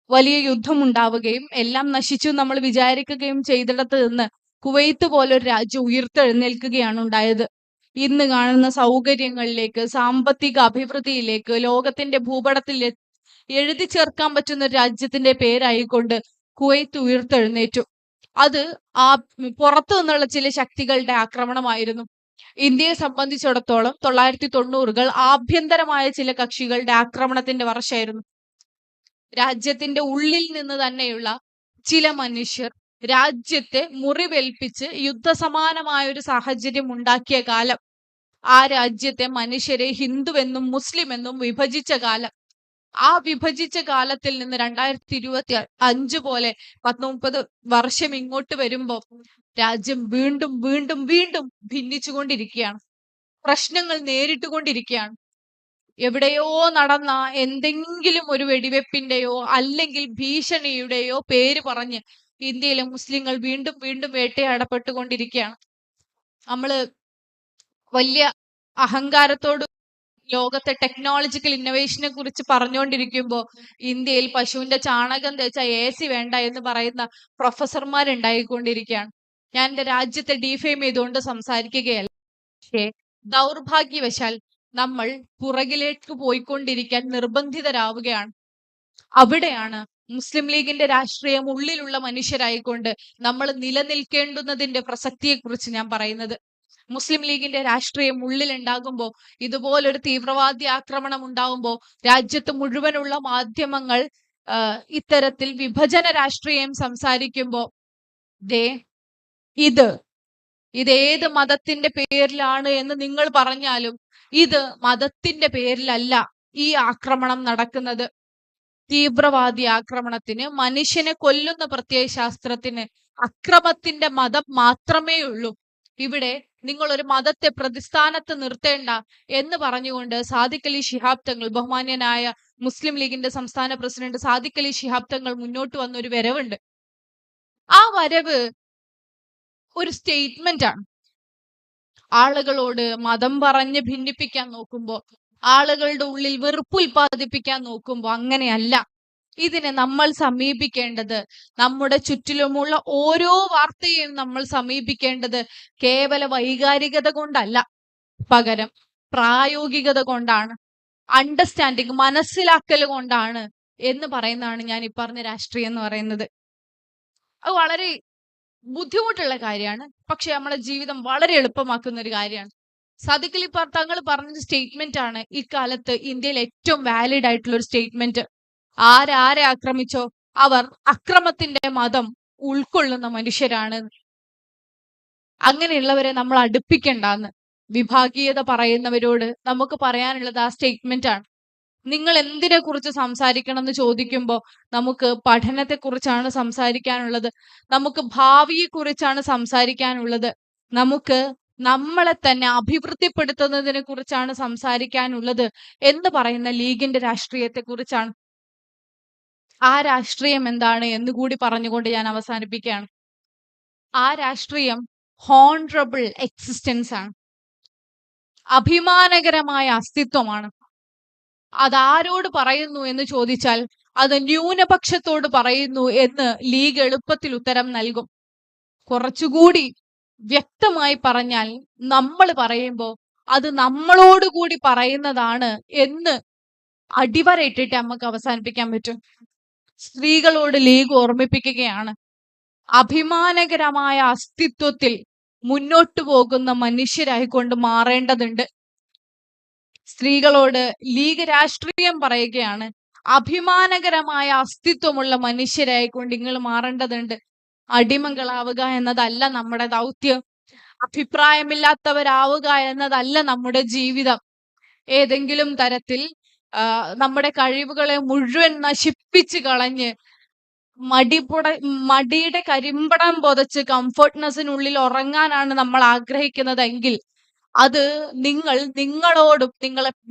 വലിയ യുദ്ധം ഉണ്ടാവുകയും എല്ലാം നശിച്ചു നമ്മൾ വിചാരിക്കുകയും ചെയ്തിടത്ത് നിന്ന് കുവൈത്ത് പോലൊരു രാജ്യം ഉയർത്തെഴുന്നേൽക്കുകയാണ് ഉണ്ടായത്. ഇന്ന് കാണുന്ന സൗകര്യങ്ങളിലേക്ക്, സാമ്പത്തിക അഭിവൃദ്ധിയിലേക്ക്, ലോകത്തിന്റെ ഭൂപടത്തിൽ എഴുതി ചേർക്കാൻ പറ്റുന്ന ഒരു രാജ്യത്തിന്റെ പേരായിക്കൊണ്ട് കുവൈത്ത് ഉയർത്തെഴുന്നേറ്റു. അത് പുറത്തു നിന്നുള്ള ചില ശക്തികളുടെ ആക്രമണമായിരുന്നു. ഇന്ത്യയെ സംബന്ധിച്ചിടത്തോളം 1990കൾ ആഭ്യന്തരമായ ചില കക്ഷികളുടെ ആക്രമണത്തിന്റെ വർഷമായിരുന്നു. രാജ്യത്തിന്റെ ഉള്ളിൽ നിന്ന് തന്നെയുള്ള ചില മനുഷ്യർ രാജ്യത്തെ മുറിവേൽപ്പിച്ച് യുദ്ധസമാനമായ ഒരു സാഹചര്യം ഉണ്ടാക്കിയ കാലം, ആ രാജ്യത്തെ മനുഷ്യരെ ഹിന്ദുവെന്നും മുസ്ലിം എന്നും വിഭജിച്ച കാലം, ആ വിഭജിച്ച കാലത്തിൽ നിന്ന് 2025 പോലെ 30 വർഷം ഇങ്ങോട്ട് വരുമ്പോൾ രാജ്യം വീണ്ടും വീണ്ടും വീണ്ടും ഭിന്നിച്ചുകൊണ്ടിരിക്കുകയാണ്. പ്രശ്നങ്ങൾ നേരിട്ടുകൊണ്ടിരിക്കുകയാണ്. എവിടെയോ നടന്ന എന്തെങ്കിലും ഒരു വെടിവെപ്പിന്റെയോ അല്ലെങ്കിൽ ഭീഷണിയുടെയോ പേര് പറഞ്ഞ് ഇന്ത്യയിലെ മുസ്ലിങ്ങൾ വീണ്ടും വീണ്ടും വേട്ടയാടപ്പെട്ടുകൊണ്ടിരിക്കുകയാണ്. നമ്മള് വലിയ അഹങ്കാരത്തോട് ലോകത്തെ ടെക്നോളജിക്കൽ ഇന്നോവേഷനെ കുറിച്ച് പറഞ്ഞുകൊണ്ടിരിക്കുമ്പോൾ ഇന്ത്യയിൽ പശുവിന്റെ ചാണകം തേച്ച AC വേണ്ട എന്ന് പറയുന്ന പ്രൊഫസർമാരുണ്ടായിക്കൊണ്ടിരിക്കുകയാണ്. ഞാൻ എന്റെ രാജ്യത്തെ ഡിഫെയിം ചെയ്തുകൊണ്ട് സംസാരിക്കുകയല്ല. പക്ഷേ ദൗർഭാഗ്യവശാൽ നമ്മൾ പുറകിലേക്ക് പോയിക്കൊണ്ടിരിക്കാൻ നിർബന്ധിതരാവുകയാണ്. അവിടെയാണ് മുസ്ലിം ലീഗിന്റെ രാഷ്ട്രീയം ഉള്ളിലുള്ള മനുഷ്യരായിക്കൊണ്ട് നമ്മൾ നിലനിൽക്കേണ്ടുന്നതിന്റെ പ്രസക്തിയെക്കുറിച്ച് ഞാൻ പറയുന്നത്. മുസ്ലിം ലീഗിന്റെ രാഷ്ട്രീയം ഉള്ളിലുണ്ടാകുമ്പോൾ, ഇതുപോലൊരു തീവ്രവാദി ആക്രമണം ഉണ്ടാകുമ്പോൾ രാജ്യത്ത് മുഴുവനുള്ള മാധ്യമങ്ങൾ ഇത്തരത്തിൽ വിഭജന രാഷ്ട്രീയം സംസാരിക്കുമ്പോൾ ഇതേത് മതത്തിന്റെ പേരിലാണ് എന്ന് നിങ്ങൾ പറഞ്ഞാലും ഇത് മതത്തിന്റെ പേരിലല്ല ഈ ആക്രമണം നടക്കുന്നത്. തീവ്രവാദി ആക്രമണത്തിന്, മനുഷ്യനെ കൊല്ലുന്ന പ്രത്യയശാസ്ത്രത്തിന് അക്രമത്തിന്റെ മതം മാത്രമേ ഉള്ളൂ. ഇവിടെ നിങ്ങൾ ഒരു മതത്തെ പ്രതിസ്ഥാനത്ത് നിർത്തേണ്ട എന്ന് പറഞ്ഞുകൊണ്ട് സാദിഖ് അലി ശിഹാബ് തങ്ങൾ, ബഹുമാന്യനായ മുസ്ലിം ലീഗിന്റെ സംസ്ഥാന പ്രസിഡന്റ് സാദിഖ് അലി ശിഹാബ് തങ്ങൾ മുന്നോട്ട് വന്ന ഒരു വരവുണ്ട്. ആ വരവ് ഒരു സ്റ്റേറ്റ്മെന്റ് ആണ്. ആളുകളോട് മതം പറഞ്ഞ് ഭിന്നിപ്പിക്കാൻ നോക്കുമ്പോൾ, ആളുകളുടെ ഉള്ളിൽ വെറുപ്പ് ഉൽപ്പാദിപ്പിക്കാൻ നോക്കുമ്പോൾ അങ്ങനെയല്ല. ഇതിനെ നമ്മൾ സമീപിക്കേണ്ടത്, നമ്മുടെ ചുറ്റിലുമുള്ള ഓരോ വാർത്തയെയും നമ്മൾ സമീപിക്കേണ്ടത് കേവല വൈകാരികത കൊണ്ടല്ല, പകരം പ്രായോഗികത കൊണ്ടാണ്, അണ്ടർസ്റ്റാൻഡിങ്, മനസ്സിലാക്കൽ കൊണ്ടാണ് എന്ന് പറയുന്നതാണ് ഞാൻ ഈ പറഞ്ഞ രാഷ്ട്രീയം എന്ന് പറയുന്നത്. അത് വളരെ ബുദ്ധിമുട്ടുള്ള കാര്യമാണ്, പക്ഷെ നമ്മളെ ജീവിതം വളരെ എളുപ്പമാക്കുന്ന ഒരു കാര്യമാണ്. സാദിഖ് അലി തങ്ങൾ പറഞ്ഞ സ്റ്റേറ്റ്മെന്റ് ആണ് ഇക്കാലത്ത് ഇന്ത്യയിൽ ഏറ്റവും വാലിഡ് ആയിട്ടുള്ള ഒരു സ്റ്റേറ്റ്മെന്റ്. ആരെ ആക്രമിച്ചോ അവർ അക്രമത്തിന്റെ മതം ഉൾക്കൊള്ളുന്ന മനുഷ്യരാണ്. അങ്ങനെയുള്ളവരെ നമ്മൾ അടുപ്പിക്കണ്ടെന്ന് വിഭാഗീയത പറയുന്നവരോട് നമുക്ക് പറയാനുള്ളത് ആ സ്റ്റേറ്റ്മെന്റ് ആണ്. നിങ്ങൾ എന്തിനെ കുറിച്ച് സംസാരിക്കണം എന്ന് ചോദിക്കുമ്പോൾ നമുക്ക് പഠനത്തെക്കുറിച്ചാണ് സംസാരിക്കാനുള്ളത്, നമുക്ക് ഭാവിയെ കുറിച്ചാണ് സംസാരിക്കാനുള്ളത്, നമുക്ക് നമ്മളെ തന്നെ അഭിവൃദ്ധിപ്പെടുത്തുന്നതിനെ കുറിച്ചാണ് സംസാരിക്കാനുള്ളത് എന്ന് പറയുന്ന ലീഗിന്റെ രാഷ്ട്രീയത്തെ കുറിച്ചാണ്. ആ രാഷ്ട്രീയം എന്താണ് എന്ന് കൂടി പറഞ്ഞുകൊണ്ട് ഞാൻ അവസാനിപ്പിക്കുകയാണ്. ആ രാഷ്ട്രീയം ഹോണറബിൾ എക്സിസ്റ്റൻസ് ആണ്, അഭിമാനകരമായ അസ്തിത്വമാണ്. അതാരോട് പറയുന്നു എന്ന് ചോദിച്ചാൽ അത് ന്യൂനപക്ഷത്തോട് പറയുന്നു എന്ന് ലീഗ് എളുപ്പത്തിൽ ഉത്തരം നൽകും. കുറച്ചുകൂടി വ്യക്തമായി പറഞ്ഞാൽ നമ്മൾ പറയുമ്പോൾ അത് നമ്മളോട് കൂടി പറയുന്നതാണ് എന്ന് അടിവരയിട്ടിട്ട് നമുക്ക് അവസാനിപ്പിക്കാൻ പറ്റും. സ്ത്രീകളോട് ലീഗ് ഓർമ്മിപ്പിക്കുകയാണ്, അഭിമാനകരമായ അസ്തിത്വത്തിൽ മുന്നോട്ടു പോകുന്ന മനുഷ്യരായിക്കൊണ്ട് മാറേണ്ടതുണ്ട്. സ്ത്രീകളോട് ലീഗ് രാഷ്ട്രീയം പറയുകയാണ്, അഭിമാനകരമായ അസ്തിത്വമുള്ള മനുഷ്യരായിക്കൊണ്ട് നിങ്ങൾ മാറേണ്ടതുണ്ട്. അടിമകളാവുക എന്നതല്ല നമ്മുടെ ദൗത്യം, അഭിപ്രായമില്ലാത്തവരാവുക എന്നതല്ല നമ്മുടെ ജീവിതം. ഏതെങ്കിലും തരത്തിൽ നമ്മുടെ കഴിവുകളെ മുഴുവൻ നശിപ്പിച്ച് കളഞ്ഞ് മടിയുടെ കരിമ്പടം പൊതച്ച് കംഫർട്ട്നെസ്സിനുള്ളിൽ ഉറങ്ങാനാണ് നമ്മൾ ആഗ്രഹിക്കുന്നതെങ്കിൽ അത് നിങ്ങളോടും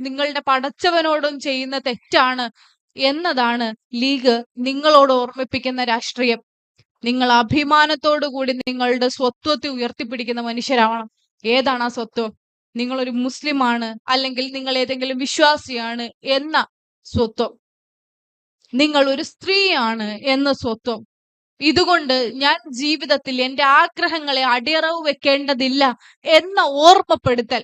നിങ്ങളുടെ പടച്ചവനോടും ചെയ്യുന്ന തെറ്റാണ് എന്നതാണ് ലീഗ് നിങ്ങളോട് ഓർമ്മിപ്പിക്കുന്ന രാഷ്ട്രീയം. നിങ്ങൾ അഭിമാനത്തോടു കൂടി നിങ്ങളുടെ സ്വത്വത്തെ ഉയർത്തിപ്പിടിക്കുന്ന മനുഷ്യരാവണം. ഏതാണ് ആ സ്വത്വം? നിങ്ങളൊരു മുസ്ലിമാണ്, അല്ലെങ്കിൽ നിങ്ങൾ ഏതെങ്കിലും വിശ്വാസിയാണ് എന്ന സ്വത്വം, നിങ്ങൾ ഒരു സ്ത്രീയാണ് എന്ന സ്വത്വം. ഇതുകൊണ്ട് ഞാൻ ജീവിതത്തിൽ എൻ്റെ ആഗ്രഹങ്ങളെ അടിയറവ് വെക്കേണ്ടതില്ല എന്ന ഓർമ്മപ്പെടുത്തൽ.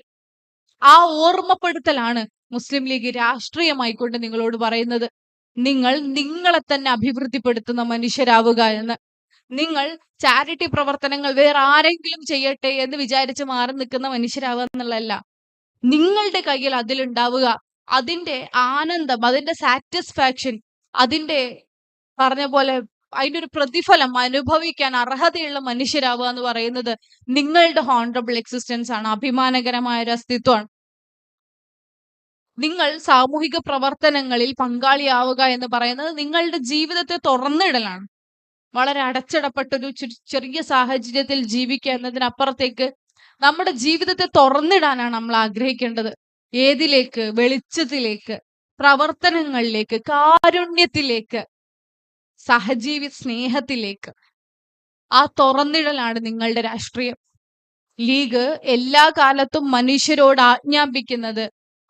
ആ ഓർമ്മപ്പെടുത്തലാണ് മുസ്ലിം ലീഗ് രാഷ്ട്രീയമായിക്കൊണ്ട് നിങ്ങളോട് പറയുന്നത്. നിങ്ങൾ നിങ്ങളെ തന്നെ അഭിവൃദ്ധിപ്പെടുത്തുന്ന മനുഷ്യരാവുക എന്ന്. നിങ്ങൾ ചാരിറ്റി പ്രവർത്തനങ്ങൾ വേറെ ആരെങ്കിലും ചെയ്യട്ടെ എന്ന് വിചാരിച്ച് മാറി നിൽക്കുന്ന മനുഷ്യരാവുക എന്നുള്ളതല്ല. നിങ്ങളുടെ കയ്യിൽ അതിലുണ്ടാവുക, അതിന്റെ ആനന്ദം, അതിന്റെ സാറ്റിസ്ഫാക്ഷൻ, അതിന്റെ പറഞ്ഞ പോലെ അതിന്റെ ഒരു പ്രതിഫലം അനുഭവിക്കാൻ അർഹതയുള്ള മനുഷ്യരാവുക എന്ന് പറയുന്നത് നിങ്ങളുടെ ഹോണറബിൾ എക്സിസ്റ്റൻസ് ആണ്, അഭിമാനകരമായ ഒരു അസ്തിത്വമാണ്. നിങ്ങൾ സാമൂഹിക പ്രവർത്തനങ്ങളിൽ പങ്കാളിയാവുക എന്ന് പറയുന്നത് നിങ്ങളുടെ ജീവിതത്തെ തുറന്നിടലാണ്. വളരെ അടച്ചിടപ്പെട്ടൊരു ചെറിയ സാഹചര്യത്തിൽ ജീവിക്കുക എന്നതിനപ്പുറത്തേക്ക് നമ്മുടെ ജീവിതത്തെ തുറന്നിടാനാണ് നമ്മൾ ആഗ്രഹിക്കേണ്ടത്. ഏതിലേക്ക്? വെളിച്ചത്തിലേക്ക്, പ്രവർത്തനങ്ങളിലേക്ക്, കാരുണ്യത്തിലേക്ക്, സഹജീവി സ്നേഹത്തിലേക്ക്. ആ തുറന്നിടലാണ് നിങ്ങളുടെ രാഷ്ട്രീയം. ലീഗ് എല്ലാ കാലത്തും മനുഷ്യരോട് ആജ്ഞാപിക്കുന്നത്,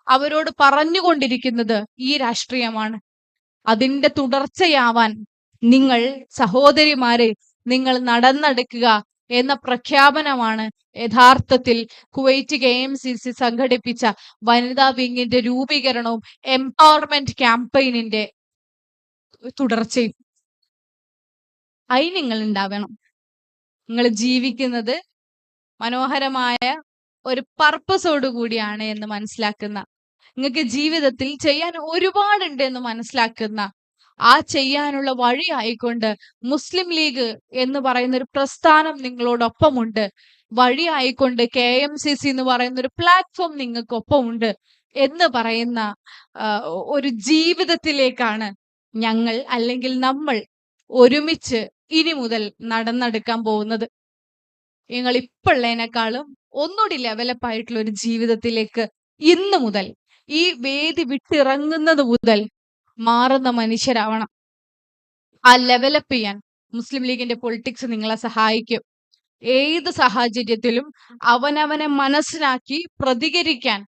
അവരോട് പറഞ്ഞുകൊണ്ടിരിക്കുന്നത് ഈ രാഷ്ട്രീയമാണ്. അതിന്റെ തുടർച്ചയാവാൻ നിങ്ങൾ സഹോദരിമാരെ, നിങ്ങൾ നടന്നെടുക്കുക എന്ന പ്രഖ്യാപനമാണ് യഥാർത്ഥത്തിൽ കുവൈറ്റ് KMCC സംഘടിപ്പിച്ച വനിതാ വിങ്ങിന്റെ രൂപീകരണവും എംപവർമെന്റ് ക്യാമ്പയിനിന്റെ തുടർച്ചയും. അതിന് നിങ്ങൾ ഉണ്ടാവണം. നിങ്ങൾ ജീവിക്കുന്നത് മനോഹരമായ ഒരു പർപ്പസോട് കൂടിയാണ് എന്ന് മനസ്സിലാക്കുന്ന, നിങ്ങൾക്ക് ജീവിതത്തിൽ ചെയ്യാൻ ഒരുപാടുണ്ട് എന്ന് മനസ്സിലാക്കുന്ന, ആ ചെയ്യാനുള്ള വഴി ആയിക്കൊണ്ട് മുസ്ലിം ലീഗ് എന്ന് പറയുന്ന ഒരു പ്രസ്ഥാനം നിങ്ങളോടൊപ്പമുണ്ട്. വഴി ആയിക്കൊണ്ട് KMCC എന്ന് പറയുന്ന ഒരു പ്ലാറ്റ്ഫോം നിങ്ങൾക്കൊപ്പമുണ്ട് എന്ന് പറയുന്ന ഒരു ജീവിതത്തിലേക്കാണ് ഞങ്ങൾ, അല്ലെങ്കിൽ നമ്മൾ ഒരുമിച്ച് ഇനി മുതൽ നടന്നെടുക്കാൻ പോകുന്നത്. നിങ്ങൾ ഇപ്പോഴുള്ളതിനേക്കാളും ഒന്നുകൂടി ലെവലപ്പ് ആയിട്ടുള്ള ഒരു ജീവിതത്തിലേക്ക് ഇന്ന് മുതൽ, ഈ വേദി വിട്ടിറങ്ങുന്നത് മുതൽ മാറുന്ന മനുഷ്യരാവണം. ആ ലെവലപ്പ് ചെയ്യാൻ മുസ്ലിം ലീഗിന്റെ പൊളിറ്റിക്സ് നിങ്ങളെ സഹായിക്കും. ഏത് സാഹചര്യത്തിലും അവനവനെ മനസ്സിലാക്കി പ്രതികരിക്കാൻ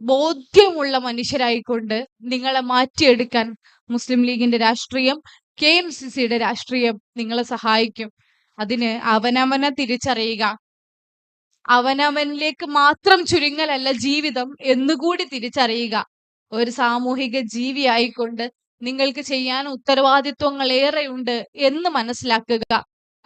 ബോധ്യമുള്ള മനുഷ്യരായിക്കൊണ്ട് നിങ്ങളെ മാറ്റിയെടുക്കാൻ മുസ്ലിം ലീഗിന്റെ രാഷ്ട്രീയം, KMCCയുടെ രാഷ്ട്രീയം നിങ്ങളെ സഹായിക്കും. അതിന് അവനവനെ തിരിച്ചറിയുക, അവനവനിലേക്ക് മാത്രം ചുരുങ്ങലല്ല ജീവിതം എന്നുകൂടി തിരിച്ചറിയുക. ഒരു സാമൂഹിക ജീവി ആയിക്കൊണ്ട് നിങ്ങൾക്ക് ചെയ്യാൻ ഉത്തരവാദിത്വങ്ങൾ ഏറെയുണ്ട് എന്ന് മനസ്സിലാക്കുക.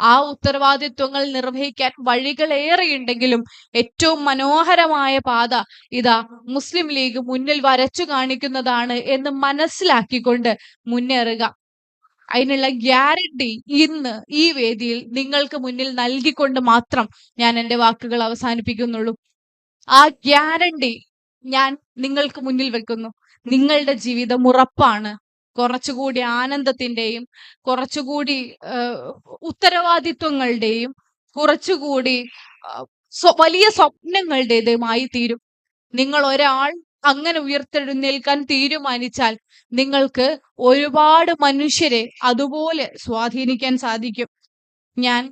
ആ ഉത്തരവാദിത്വങ്ങൾ നിർവഹിക്കാൻ വഴികൾ ഏറെയുണ്ടെങ്കിലും ഏറ്റവും മനോഹരമായ പാത ഇതാ മുസ്ലിം ലീഗ് മുന്നിൽ വരച്ചു കാണിക്കുന്നതാണ് എന്ന് മനസ്സിലാക്കിക്കൊണ്ട് മുന്നേറുക. അതിനുള്ള ഗ്യാരണ്ടി ഇന്ന് ഈ വേദിയിൽ നിങ്ങൾക്ക് മുന്നിൽ നൽകിക്കൊണ്ട് മാത്രം ഞാൻ എൻ്റെ വാക്കുകൾ അവസാനിപ്പിക്കുന്നുള്ളൂ. ആ ഗ്യാരണ്ടി ഞാൻ നിങ്ങൾക്ക് മുന്നിൽ വെക്കുന്നു. നിങ്ങളുടെ ജീവിതം ഉറപ്പാണ്. കുറച്ചുകൂടി ആനന്ദത്തിന്റെയും കുറച്ചുകൂടി ഉത്തരവാദിത്വങ്ങളുടെയും കുറച്ചുകൂടി വലിയ സ്വപ്നങ്ങളുടേതുമായി തീരും. നിങ്ങൾ ഒരാൾ അങ്ങനെ ഉയർത്തെഴുന്നേൽക്കാൻ തീരുമാനിച്ചാൽ നിങ്ങൾക്ക് ഒരുപാട് മനുഷ്യരെ അതുപോലെ സ്വാധീനിക്കാൻ സാധിക്കും. ഞാൻ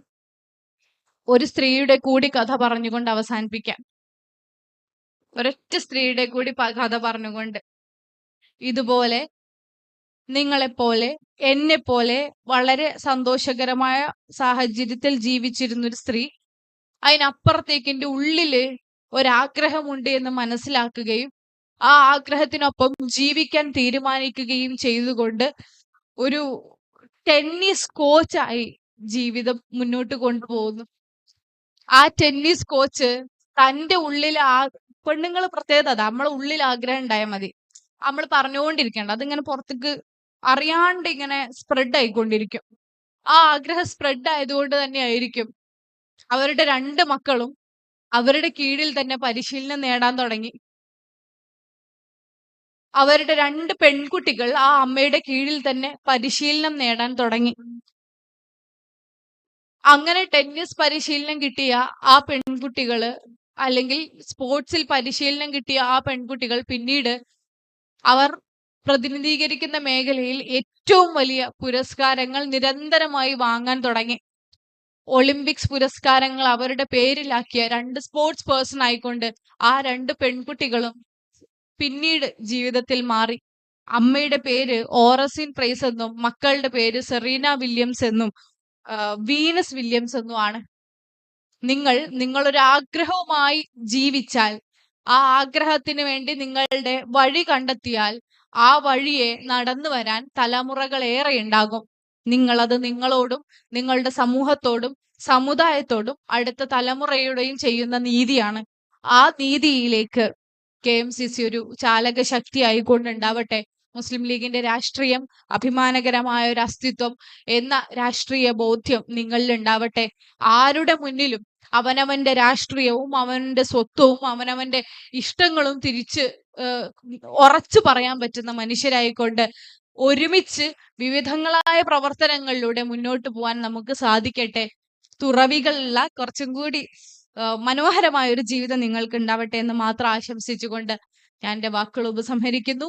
ഒരു സ്ത്രീയുടെ കൂടി കഥ പറഞ്ഞുകൊണ്ട് അവസാനിപ്പിക്കാം. ഒരൊറ്റ സ്ത്രീയുടെ കൂടി കഥ പറഞ്ഞുകൊണ്ട്. ഇതുപോലെ നിങ്ങളെപ്പോലെ എന്നെപ്പോലെ വളരെ സന്തോഷകരമായ സാഹചര്യത്തിൽ ജീവിച്ചിരുന്നൊരു സ്ത്രീ അതിനപ്പുറത്തേക്ക് എൻ്റെ ഉള്ളില് ഒരാഗ്രഹമുണ്ട് എന്ന് മനസ്സിലാക്കുകയും ആ ആഗ്രഹത്തിനൊപ്പം ജീവിക്കാൻ തീരുമാനിക്കുകയും ചെയ്തുകൊണ്ട് ഒരു ടെന്നീസ് കോച്ചായി ജീവിതം മുന്നോട്ട് കൊണ്ടുപോകുന്നു. ആ ടെന്നീസ് കോച്ച് തൻ്റെ ഉള്ളിൽ പെണ്ണുങ്ങൾ പ്രത്യേകത നമ്മളെ ഉള്ളിൽ ആഗ്രഹം ഉണ്ടായാൽ മതി. നമ്മൾ പറഞ്ഞുകൊണ്ടിരിക്കേണ്ട, അതിങ്ങനെ പുറത്തേക്ക് അറിയാണ്ട് ഇങ്ങനെ സ്പ്രെഡ് ആയിക്കൊണ്ടിരിക്കും. ആ ആഗ്രഹം സ്പ്രെഡ് ആയതുകൊണ്ട് തന്നെ ആയിരിക്കും അവരുടെ 2 മക്കളും അവരുടെ കീഴിൽ തന്നെ പരിശീലനം നേടാൻ തുടങ്ങി. അവരുടെ 2 പെൺകുട്ടികൾ ആ അമ്മയുടെ കീഴിൽ തന്നെ പരിശീലനം നേടാൻ തുടങ്ങി. അങ്ങനെ ടെന്നീസ് പരിശീലനം കിട്ടിയ ആ പെൺകുട്ടികള് അല്ലെങ്കിൽ സ്പോർട്സിൽ പരിശീലനം കിട്ടിയ ആ പെൺകുട്ടികൾ പിന്നീട് അവർ പ്രതിനിധീകരിക്കുന്ന മേഖലയിൽ ഏറ്റവും വലിയ പുരസ്കാരങ്ങൾ നിരന്തരമായി വാങ്ങാൻ തുടങ്ങി. ഒളിമ്പിക്സ് പുരസ്കാരങ്ങൾ അവരുടെ പേരിലാക്കിയ 2 സ്പോർട്സ് പേഴ്സൺ ആയിക്കൊണ്ട് ആ 2 പെൺകുട്ടികളും പിന്നീട് ജീവിതത്തിൽ മാറി. അമ്മയുടെ പേര് ഓറസിൻ പ്രൈസ് എന്നും മക്കളുടെ പേര് സെറീന വില്യംസ് എന്നും വീനസ് വില്യംസ് എന്നുമാണ്. നിങ്ങളൊരു ആഗ്രഹവുമായി ജീവിച്ചാൽ, ആ ആഗ്രഹത്തിന് വേണ്ടി നിങ്ങളുടെ വഴി കണ്ടെത്തിയാൽ ആ വഴിയെ നടന്നു വരാൻ തലമുറകൾ ഏറെ ഉണ്ടാകും. നിങ്ങളത് നിങ്ങളോടും നിങ്ങളുടെ സമൂഹത്തോടും സമുദായത്തോടും അടുത്ത തലമുറയോടെയും ചെയ്യുന്ന നീതിയാണ്. ആ നീതിയിലേക്ക് KMCC ഒരു ചാലക ശക്തി ആയിക്കൊണ്ടുണ്ടാവട്ടെ. മുസ്ലിം ലീഗിന്റെ രാഷ്ട്രീയം അഭിമാനകരമായ ഒരു അസ്തിത്വം എന്ന രാഷ്ട്രീയ ബോധ്യം നിങ്ങളിൽ ഉണ്ടാവട്ടെ. ആരുടെ മുന്നിലും അവനവന്റെ രാഷ്ട്രീയവും അവനവന്റെ സ്വത്വവും അവനവന്റെ ഇഷ്ടങ്ങളും തിരിച്ച് ഉറച്ചു പറയാൻ പറ്റുന്ന മനുഷ്യരായിക്കൊണ്ട് ഒരുമിച്ച് വിവിധങ്ങളായ പ്രവർത്തനങ്ങളിലൂടെ മുന്നോട്ട് പോകാൻ നമുക്ക് സാധിക്കട്ടെ. തുറവികളുള്ള കുറച്ചും കൂടി മനോഹരമായ ഒരു ജീവിതം നിങ്ങൾക്ക് ഉണ്ടാവട്ടെ എന്ന് മാത്രം ആശംസിച്ചുകൊണ്ട് ഞാൻ എൻ്റെ വാക്കുകൾ ഉപസംഹരിക്കുന്നു.